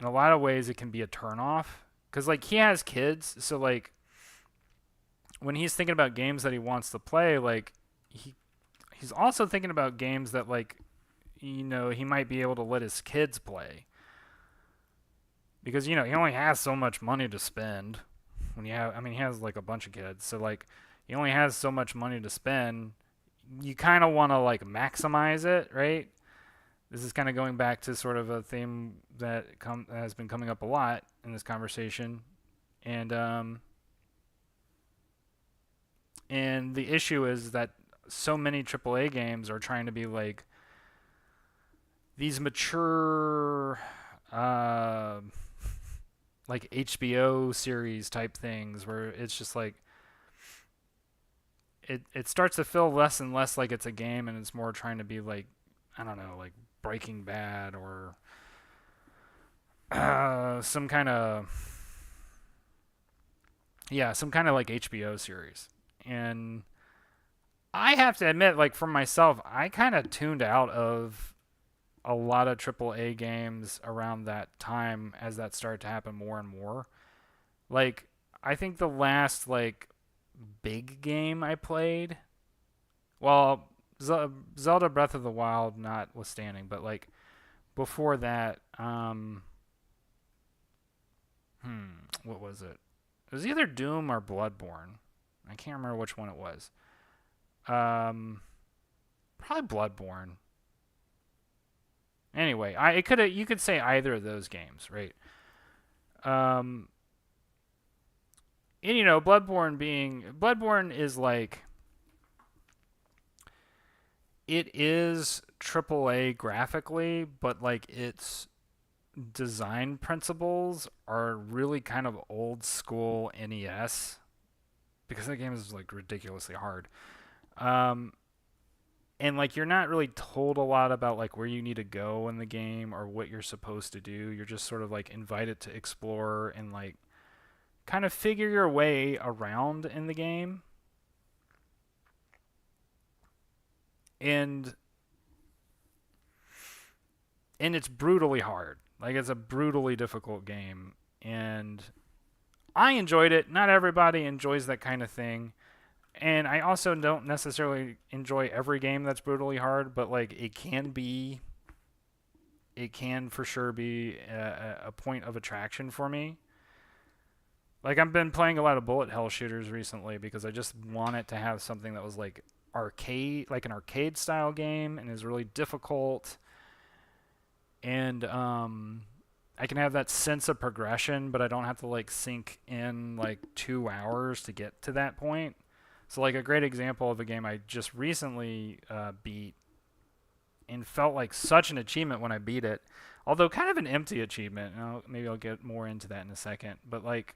in a lot of ways, it can be a turnoff because like he has kids, so like when he's thinking about games that he wants to play, like he's also thinking about games that like he might be able to let his kids play because he only has so much money to spend when you have. I mean, he has like a bunch of kids, so like he only has so much money to spend. You kind of want to like maximize it, right? This is kind of going back to sort of a theme that has been coming up a lot in this conversation, and the issue is that so many AAA games are trying to be like these mature, like HBO series type things, where it's just like it starts to feel less and less like it's a game, and it's more trying to be like, I don't know, like Breaking Bad or some kind of like HBO series. And I have to admit, like for myself, I kind of tuned out of a lot of AAA games around that time as that started to happen more and more. Like I think the last like big game I played, well, Zelda Breath of the Wild notwithstanding, but like before that, what was it? It was either Doom or Bloodborne. I can't remember which one it was. Um, Probably Bloodborne. Anyway, you could say either of those games, right? Um, and Bloodborne is like it is AAA graphically, but like its design principles are really kind of old school NES because that game is like ridiculously hard. Um, and like you're not really told a lot about like where you need to go in the game or what you're supposed to do. You're just sort of like invited to explore and like kind of figure your way around in the game. And it's brutally hard. Like it's a brutally difficult game and I enjoyed it. Not everybody enjoys that kind of thing. And I also don't necessarily enjoy every game that's brutally hard, but like it can for sure be a point of attraction for me. Like I've been playing a lot of bullet hell shooters recently because I just wanted to have something that was like arcade, like an arcade style game, and is really difficult. And I can have that sense of progression, but I don't have to like sink in like 2 hours to get to that point. So like a great example of a game I just recently beat and felt like such an achievement when I beat it, although kind of an empty achievement. Maybe I'll get more into that in a second. But like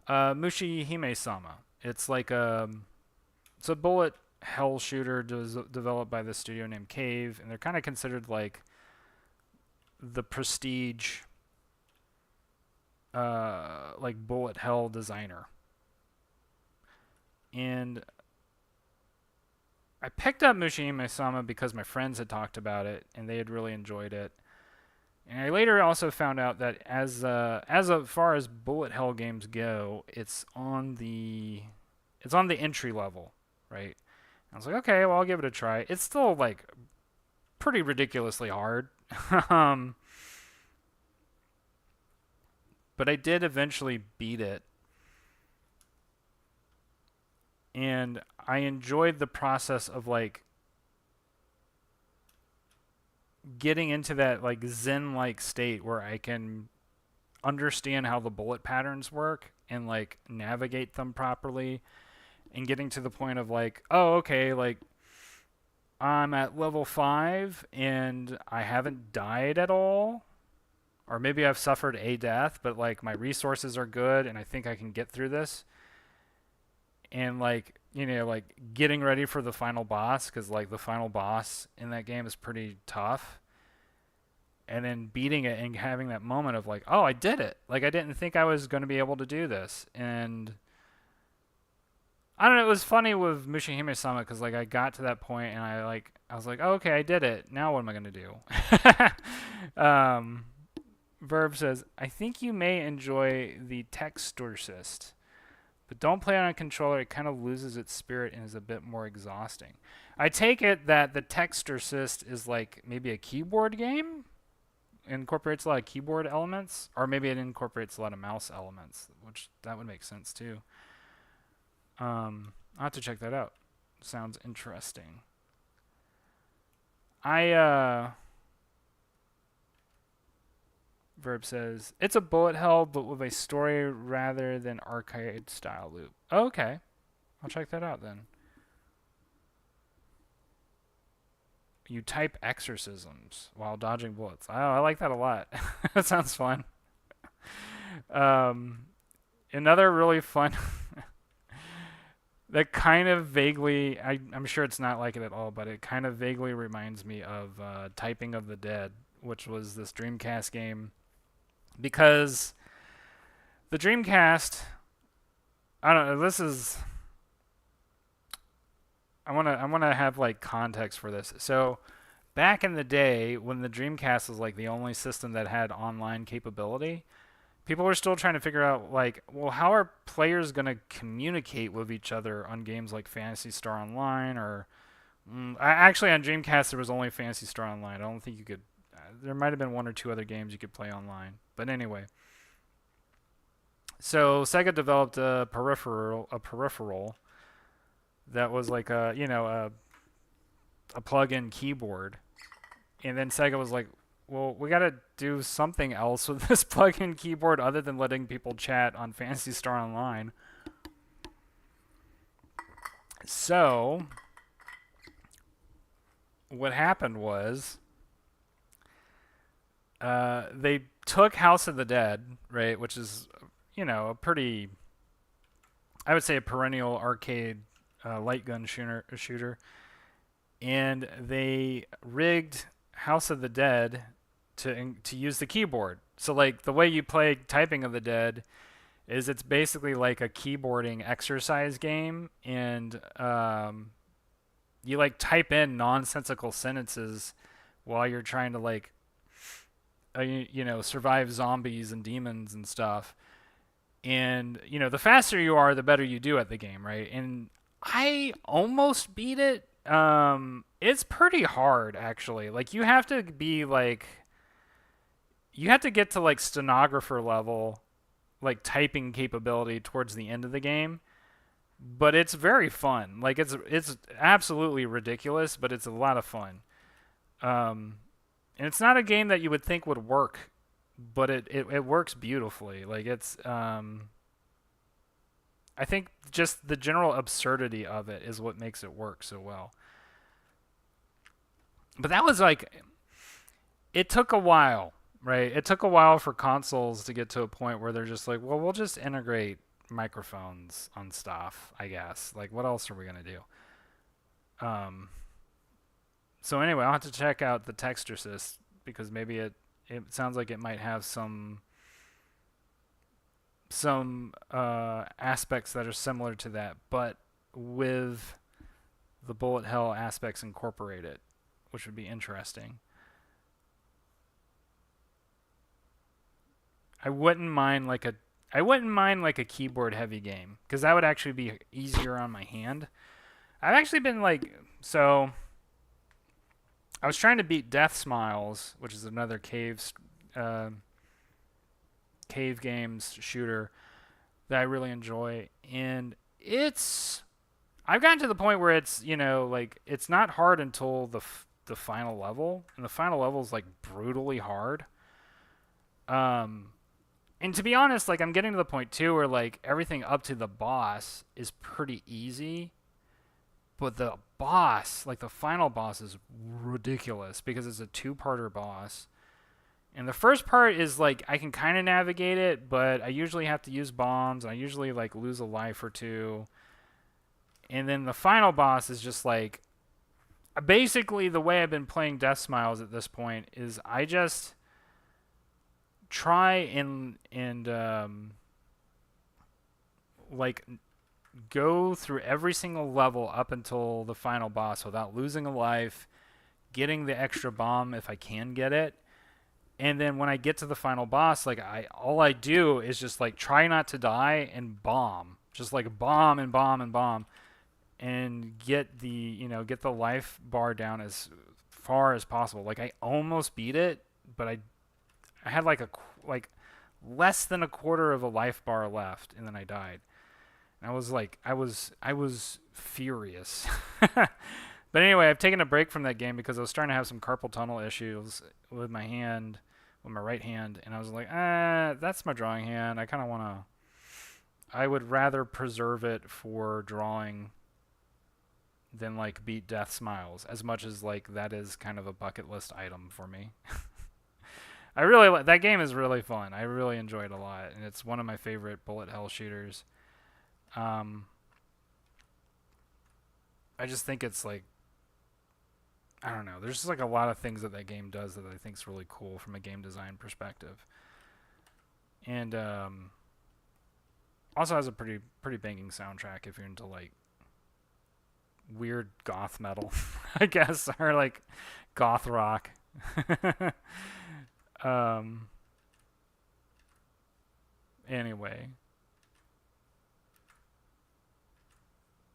Mushihime Sama, it's a bullet hell shooter developed by this studio named Cave, and they're kind of considered like the prestige like bullet hell designer. And I picked up Mushihime Sama because my friends had talked about it and they had really enjoyed it. And I later also found out that as far as bullet hell games go, it's on the entry level, right? I was like, okay, well I'll give it a try. It's still like pretty ridiculously hard. um, but I did eventually beat it. And I enjoyed the process of like getting into that like zen like state where I can understand how the bullet patterns work and like navigate them properly and getting to the point of like, oh, okay, like I'm at level 5 and I haven't died at all, or maybe I've suffered a death, but like my resources are good and I think I can get through this. And like, like getting ready for the final boss, because like the final boss in that game is pretty tough, and then beating it and having that moment of like, oh, I did it. Like I didn't think I was going to be able to do this. And I don't know, it was funny with Mushihime Sama because like I got to that point and I was like, oh, okay, I did it. Now what am I going to do? Verb says, I think you may enjoy the Textorcist, but don't play on a controller. It kind of loses its spirit and is a bit more exhausting. I take it that the Textorcist is like maybe a keyboard game? Incorporates a lot of keyboard elements? Or maybe it incorporates a lot of mouse elements, which that would make sense too. I'll have to check that out. Sounds interesting. Verb says, it's a bullet hell, but with a story rather than arcade style loop. Oh, okay. I'll check that out then. You type exorcisms while dodging bullets. Oh, I like that a lot. That sounds fun. Another really fun that kind of vaguely, I'm sure it's not like it at all, but it kind of vaguely reminds me of Typing of the Dead, which was this Dreamcast game. Because the Dreamcast, I don't know, I want to have like context for this. So back in the day when the Dreamcast was like the only system that had online capability, people were still trying to figure out like, well, how are players going to communicate with each other on games like Fantasy Star Online or actually on Dreamcast there was only Fantasy Star Online. I don't think you could. There might have been one or two other games you could play online, but anyway. So Sega developed a peripheral that was like a plug-in keyboard, and then Sega was like, well, we got to do something else with this plug-in keyboard other than letting people chat on Fantasy Star Online. So what happened was they took House of the Dead, right, which is, a pretty, I would say, a perennial arcade light gun shooter, and they rigged House of the Dead to use the keyboard. So like the way you play Typing of the Dead is it's basically like a keyboarding exercise game, and you like type in nonsensical sentences while you're trying to like survive zombies and demons and stuff. And the faster you are, the better you do at the game, right? And I almost beat it. It's pretty hard actually. Like you have to get to like stenographer level, like typing capability towards the end of the game. But it's very fun. Like it's absolutely ridiculous, but it's a lot of fun. And it's not a game that you would think would work, but it works beautifully. Like it's I think just the general absurdity of it is what makes it work so well. But that was like, it took a while, right? It took a while for consoles to get to a point where they're just like, well, we'll just integrate microphones on stuff, I guess. Like, what else are we going to do? So anyway, I'll have to check out the text assist because maybe it sounds like it might have some aspects that are similar to that, but with the bullet hell aspects incorporated, which would be interesting. I wouldn't mind like a keyboard heavy game because that would actually be easier on my hand. I've actually been I was trying to beat Death Smiles, which is another cave games shooter that I really enjoy, and I've gotten to the point where it's like it's not hard until the final level, and the final level is like brutally hard. And to be honest, like I'm getting to the point too where like everything up to the boss is pretty easy, but the boss, like the final boss, is ridiculous because it's a two-parter boss. And the first part is like I can kind of navigate it, but I usually have to use bombs, and I usually like lose a life or two. And then the final boss is just like basically the way I've been playing Death Smiles at this point is I just try and like go through every single level up until the final boss without losing a life, getting the extra bomb if I can get it. And then when I get to the final boss, like all I do is just like try not to die and bomb. Just like bomb and bomb and bomb and get the life bar down as far as possible. Like I almost beat it, but I had like less than a quarter of a life bar left, and then I died. And I was furious. But anyway, I've taken a break from that game because I was starting to have some carpal tunnel issues with my right hand, and I was like, that's my drawing hand. I would rather preserve it for drawing than like beat Death Smiles, as much as like that is kind of a bucket list item for me. That game is really fun. I really enjoy it a lot, and it's one of my favorite bullet hell shooters. I just think it's like, I don't know. There's just like a lot of things that game does that I think is really cool from a game design perspective, and also has a pretty banging soundtrack if you're into like weird goth metal, I guess, or like goth rock. Anyway.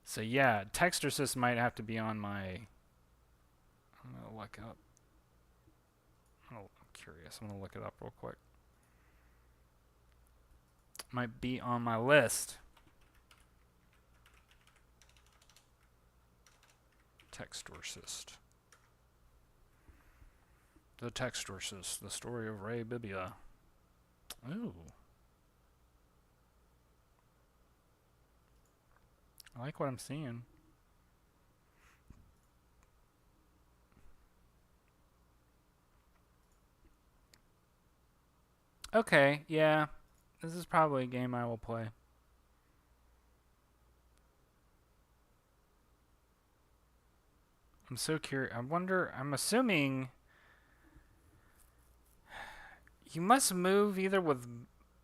So yeah, text assist might have to be on my. I'm gonna look up. I'm curious. I'm gonna look it up real quick. Might be on my list. Textorcist. The Textorcist, the story of Ray Bibia. Ooh. I like what I'm seeing. Okay, yeah. This is probably a game I will play. I'm so curious. I wonder, I'm assuming you must move either with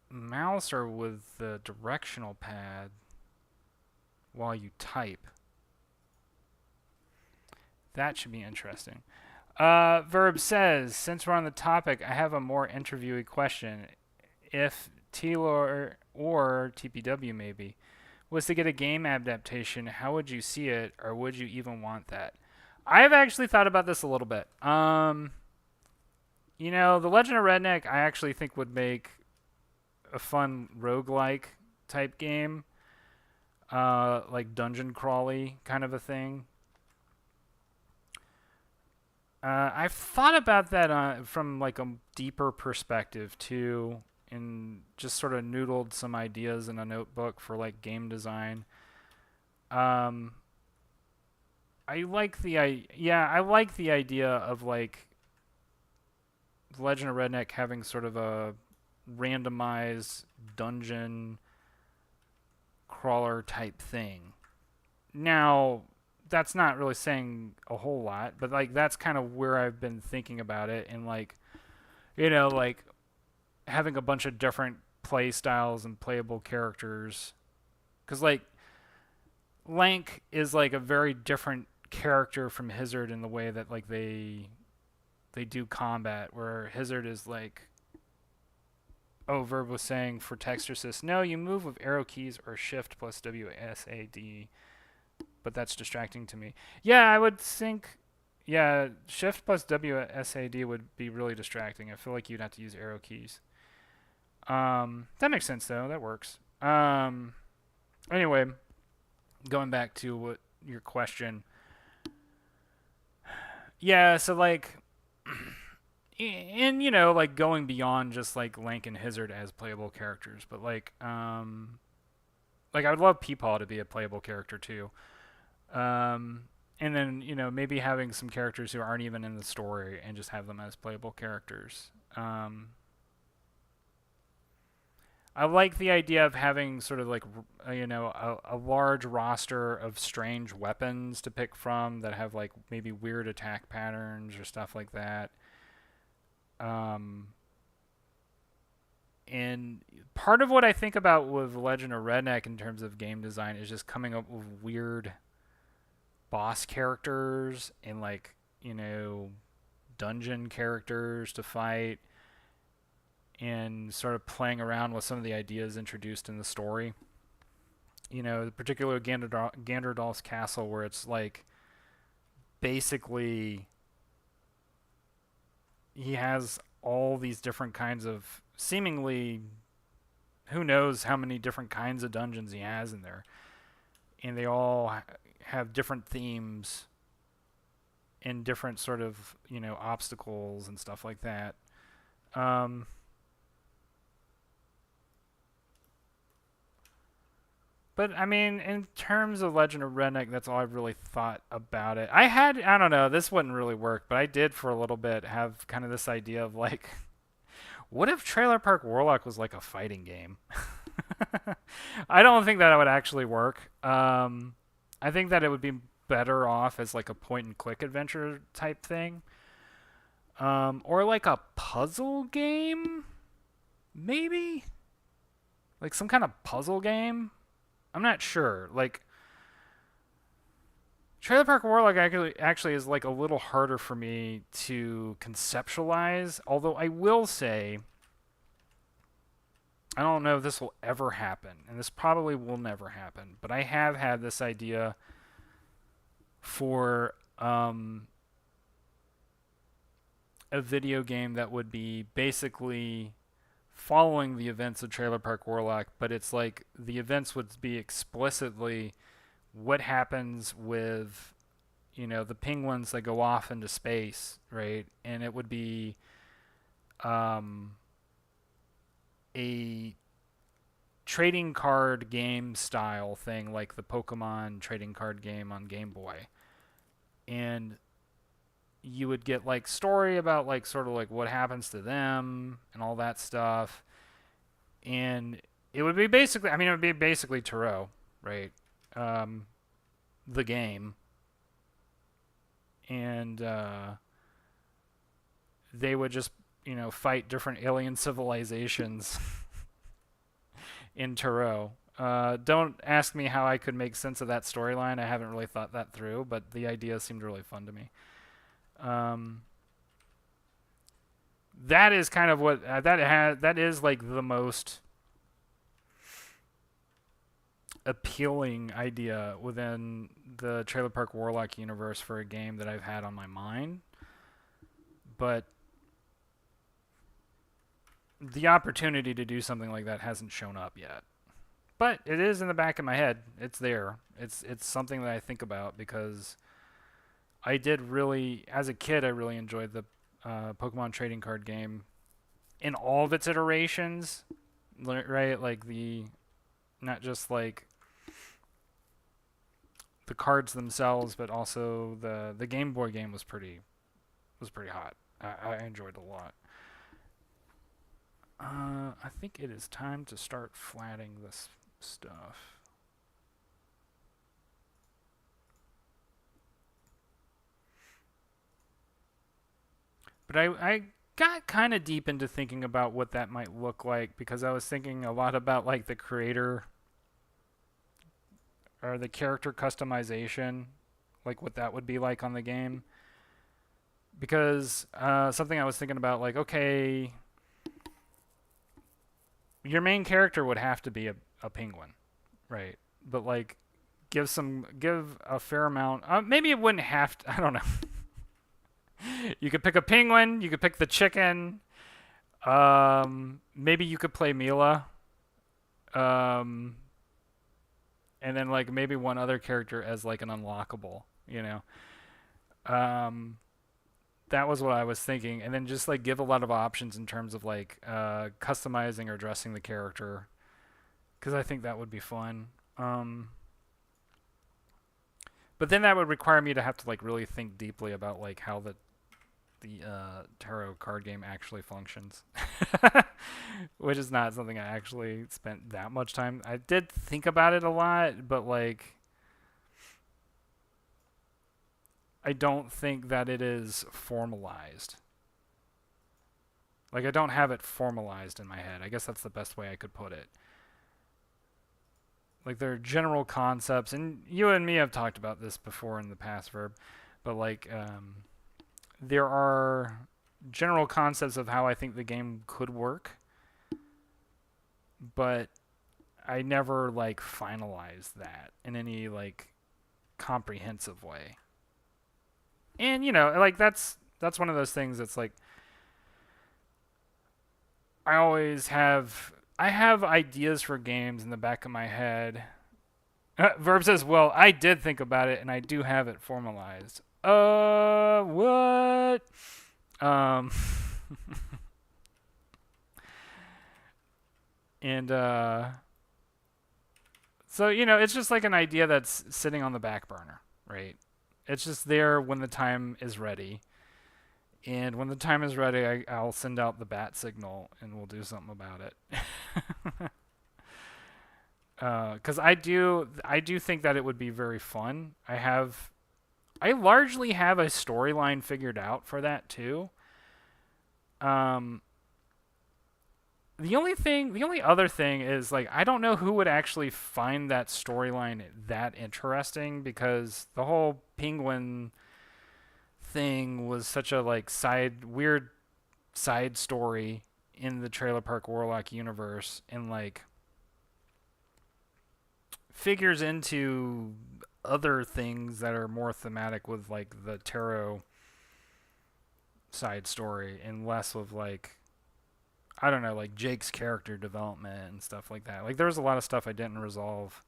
mouse or with the directional pad while you type. That should be interesting. Verb says, since we're on the topic, I have a more interviewee question. If Taylor or TPW maybe was to get a game adaptation, how would you see it, or would you even want that? I've actually thought about this a little bit. You know, the Legend of Redneck, I actually think would make a fun roguelike type game, like dungeon crawly kind of a thing. I've thought about that from like a deeper perspective too, and just sort of noodled some ideas in a notebook for like game design. Um, I like I like the idea of like Legend of Redneck having sort of a randomized dungeon crawler type thing. Now, that's not really saying a whole lot, but like that's kind of where I've been thinking about it, and like like having a bunch of different play styles and playable characters, because like Lank is like a very different character from Hizzard in the way that like they do combat, where Hizzard is like, oh, Verb was saying for text assist, no, you move with arrow keys or shift plus WSAD, but that's distracting to me. Yeah, I would think, yeah, shift plus WSAD would be really distracting. I feel like you'd have to use arrow keys. That makes sense though. That works. Anyway, going back to what your question. Yeah, so like, and like going beyond just like Link and Hizzard as playable characters, but like I would love Peepaw to be a playable character too. And then maybe having some characters who aren't even in the story and just have them as playable characters. I like the idea of having sort of like a large roster of strange weapons to pick from that have like maybe weird attack patterns or stuff like that. And part of what I think about with Legend of Redneck in terms of game design is just coming up with weird boss characters and like dungeon characters to fight, and sort of playing around with some of the ideas introduced in the story. Particularly Ganderdal's castle, where it's like basically he has all these different kinds of seemingly who knows how many different kinds of dungeons he has in there, and they all have different themes and different sort of obstacles and stuff like that. But I mean, in terms of Legend of Redneck, that's all I've really thought about it. I don't know, this wouldn't really work, but I did for a little bit have kind of this idea of like, what if Trailer Park Warlock was like a fighting game? I don't think that would actually work. I think that it would be better off as like a point and click adventure type thing. Or like a puzzle game, maybe? Like some kind of puzzle game? I'm not sure. Like, Trailer Park Warlock actually is like a little harder for me to conceptualize. Although I will say, I don't know if this will ever happen, and this probably will never happen, but I have had this idea for a video game that would be basically following the events of Trailer Park Warlock, but it's like the events would be explicitly what happens with the penguins that go off into space, right? And it would be um, a trading card game style thing, like the Pokemon trading card game on Game Boy, and you would get like story about like sort of like what happens to them and all that stuff, and it would be basically, I mean, it would be basically Tarot, right? Um, the game, and they would just fight different alien civilizations in Tarot. Don't ask me how I could make sense of that storyline. I haven't really thought that through, but the idea seemed really fun to me. Um, that is kind of what that is like the most appealing idea within the Trailer Park Warlock universe for a game that I've had on my mind. But the opportunity to do something like that hasn't shown up yet. But it is in the back of my head. It's there. It's something that I think about because I did really, as a kid, I really enjoyed the Pokemon trading card game in all of its iterations, right? Like not just like the cards themselves, but also the Game Boy game was pretty hot. I enjoyed it a lot. I think it is time to start flatting this stuff. But I got kind of deep into thinking about what that might look like because I was thinking a lot about like the creator or the character customization, like what that would be like on the game. Because something I was thinking about, like, okay, your main character would have to be a penguin, right? But like, give a fair amount. Maybe it wouldn't have to. I don't know. You could pick a penguin. You could pick the chicken. Maybe you could play Mila. Um, and then like maybe one other character as like an unlockable. You know. Um, that was what I was thinking, and then just like give a lot of options in terms of like customizing or dressing the character, because I think that would be fun. But then that would require me to have to like really think deeply about like how the tarot card game actually functions, which is not something I actually spent that much time. I did think about it a lot, but like I don't think that it is formalized. Like I don't have it formalized in my head. I guess that's the best way I could put it. Like there are general concepts, and you and me have talked about this before in the past, Verb, but like there are general concepts of how I think the game could work, but I never like finalized that in any like comprehensive way. And like that's one of those things that's like I have ideas for games in the back of my head. Verb says, "Well, I did think about it and I do have it formalized." What? Um and so it's just like an idea that's sitting on the back burner, right? It's just there when the time is ready. And when the time is ready, I'll send out the bat signal and we'll do something about it. Because I do think that it would be very fun. I largely have a storyline figured out for that too. Um, the only other thing is like I don't know who would actually find that storyline that interesting because the whole penguin thing was such a like weird side story in the Trailer Park Warlock universe and like figures into other things that are more thematic with like the tarot side story and less with like I don't know, like Jake's character development and stuff like that. Like there was a lot of stuff I didn't resolve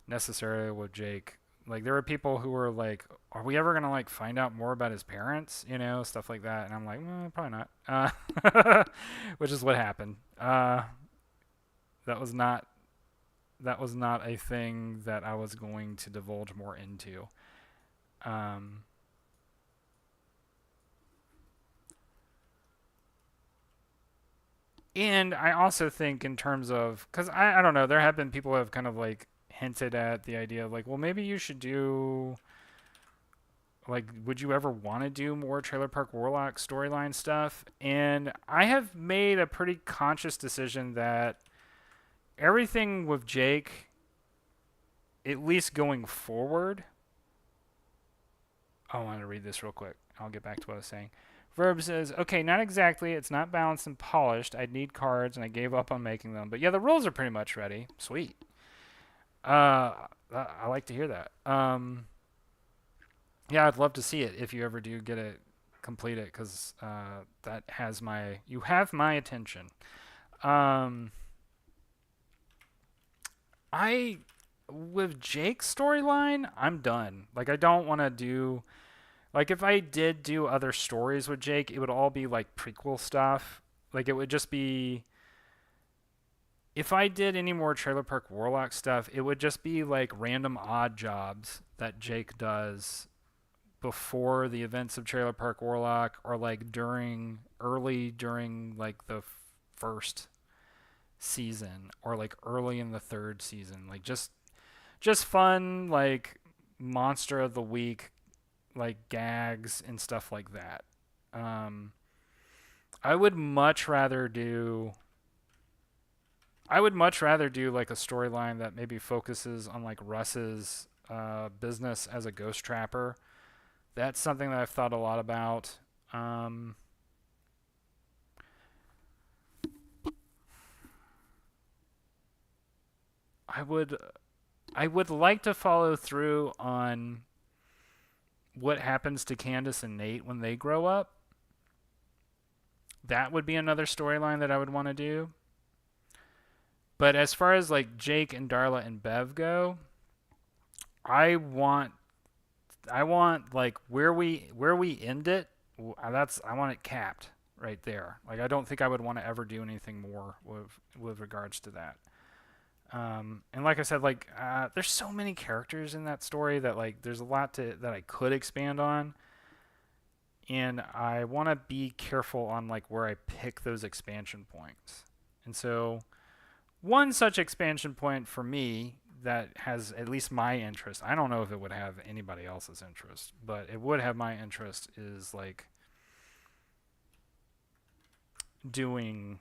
necessarily with Jake. Like there were people who were like, "Are we ever gonna like find out more about his parents?" You know, stuff like that. And I'm like, probably not. Which is what happened. That was not that was not a thing that I was going to divulge more into. Um, and I also think in terms of, because I don't know, there have been people who have kind of like hinted at the idea of like, well, maybe you should do like, would you ever want to do more Trailer Park Warlock storyline stuff? And I have made a pretty conscious decision that everything with Jake, at least going forward, I want to read this real quick. I'll get back to what I was saying. Verb says, okay, not exactly. It's not balanced and polished. I'd need cards, and I gave up on making them. But yeah, the rules are pretty much ready. Sweet. I like to hear that. Yeah, I'd love to see it if you ever do get it, complete it, because that has my, you have my attention. Um, I, with Jake's storyline, I'm done. Like, I don't want to do. Like if I did do other stories with Jake, it would all be like prequel stuff. Like it would just be if I did any more Trailer Park Warlock stuff, it would just be like random odd jobs that Jake does before the events of Trailer Park Warlock or like during like the first season or like early in the third season. Like just fun like monster of the week like gags and stuff like that. Um, I would much rather do. I would much rather do like a storyline that maybe focuses on like Russ's business as a ghost trapper. That's something that I've thought a lot about. Um, I would I would like to follow through on what happens to Candace and Nate when they grow up. That would be another storyline that I would want to do. But as far as like Jake and Darla and Bev go, I want like where we end it. That's I want it capped right there. Like I don't think I would want to ever do anything more with regards to that. And like I said, like there's so many characters in that story that like there's a lot that I could expand on, and I want to be careful on like where I pick those expansion points. And so one such expansion point for me that has at least my interest. I don't know if it would have anybody else's interest, but it would have my interest is like doing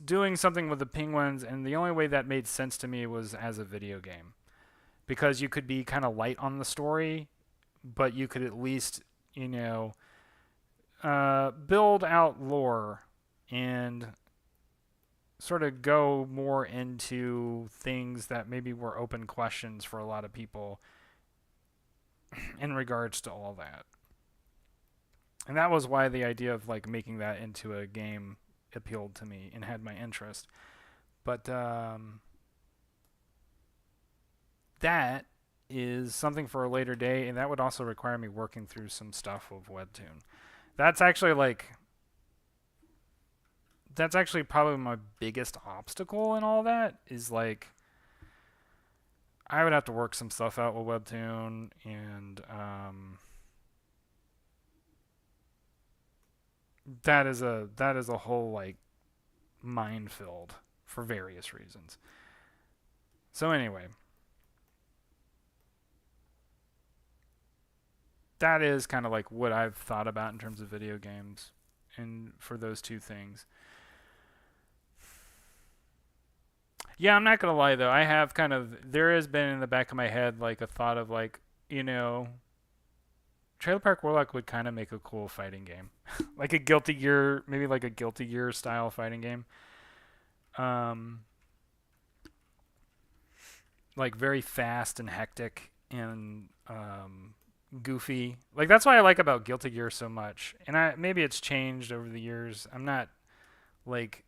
doing something with the penguins, and the only way that made sense to me was as a video game because you could be kind of light on the story, but you could at least build out lore and sort of go more into things that maybe were open questions for a lot of people in regards to all that. And that was why the idea of like making that into a game appealed to me and had my interest. But that is something for a later day, and that would also require me working through some stuff of Webtoon. That's actually like that's actually probably my biggest obstacle in all that is like I would have to work some stuff out with Webtoon, and that is a whole like minefield for various reasons. So anyway, that is kind of like what I've thought about in terms of video games, and for those two things. Yeah, I'm not gonna lie though. I have kind of there has been in the back of my head like a thought of like you know Trailer Park Warlock would kind of make a cool fighting game, like a Guilty Gear, maybe like a Guilty Gear style fighting game. Um, like very fast and hectic and goofy. Like that's why I like about Guilty Gear so much. And I maybe it's changed over the years. I'm not like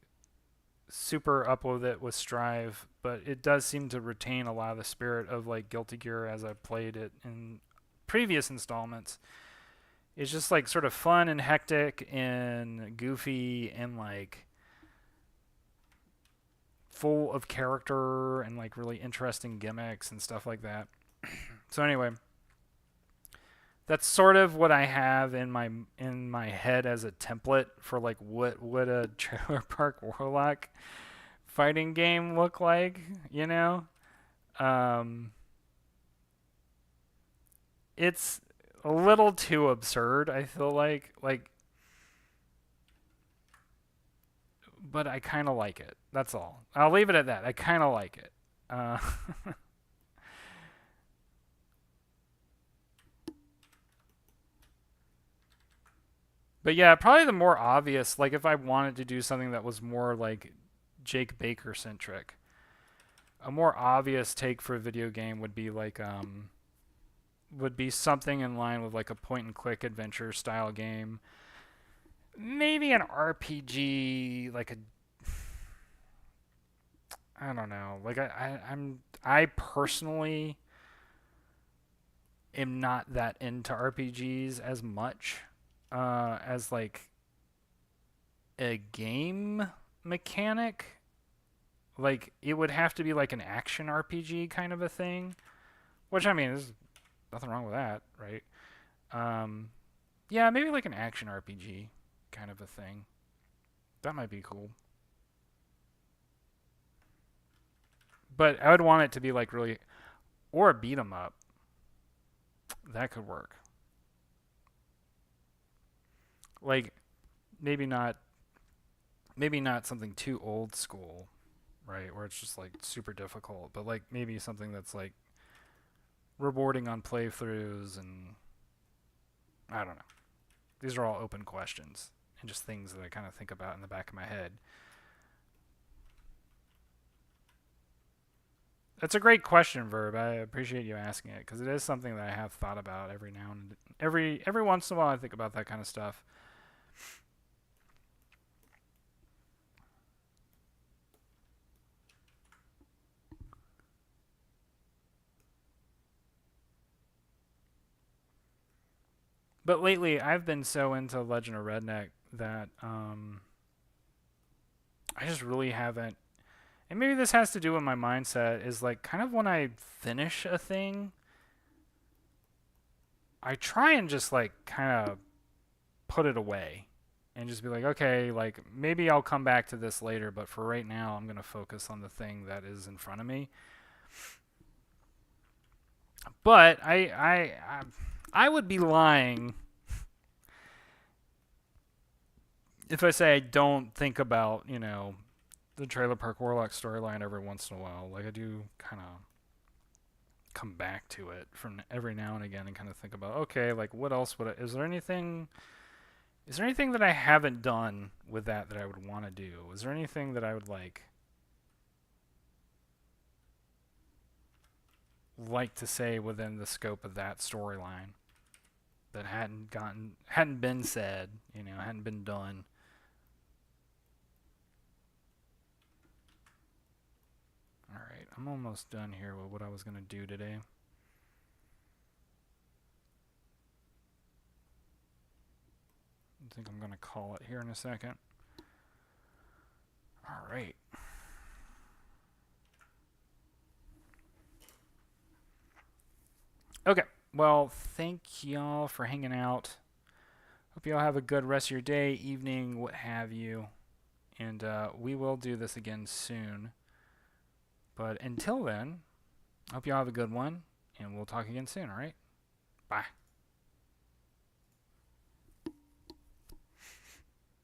super up with it with Strive, but it does seem to retain a lot of the spirit of like Guilty Gear as I played it in previous installments. It's just like sort of fun and hectic and goofy and like full of character and like really interesting gimmicks and stuff like that. So anyway, that's sort of what I have in my head as a template for like what would a Trailer Park Warlock fighting game look like, you know? Um, it's a little too absurd, I feel like, but I kind of like it. That's all. I'll leave it at that. I kind of like it. Uh, but yeah, probably the more obvious, like if I wanted to do something that was more like Jake Baker centric, a more obvious take for a video game would be something in line with like a point and click adventure style game. Maybe an RPG, like a I don't know. Like I personally am not that into RPGs as much as like a game mechanic. Like it would have to be like an action RPG kind of a thing, which I mean, there's nothing wrong with that, right? Um, yeah, maybe like an action RPG kind of a thing. That might be cool. But I would want it to be like really, or a beat 'em up. That could work. Like maybe not, maybe not something too old school, right? Where it's just like super difficult, but like maybe something that's like rewarding on playthroughs and I don't know. These are all open questions and just things that I kind of think about in the back of my head. That's a great question, Verb. I appreciate you asking it because it is something that I have thought about every now and every once in a while. I think about that kind of stuff. But lately, I've been so into Legend of Redneck that I just really haven't. And maybe this has to do with my mindset. Is like kind of when I finish a thing, I try and just like kind of put it away and just be like, okay, like maybe I'll come back to this later, but for right now, I'm gonna focus on the thing that is in front of me. But I would be lying if I say I don't think about the Trailer Park Warlock storyline every once in a while. Like I do kind of come back to it from every now and again and kind of think about okay, like what else would I, is there anything that I haven't done with that I would want to do? Is there anything that I would like to say within the scope of that storyline that hadn't been said, hadn't been done? All right, I'm almost done here with what I was going to do today. I think I'm going to call it here in a second. All right. Okay. Well, thank y'all for hanging out. Hope y'all have a good rest of your day, evening, what have you. And we will do this again soon. But until then, hope y'all have a good one, and we'll talk again soon, all right? Bye.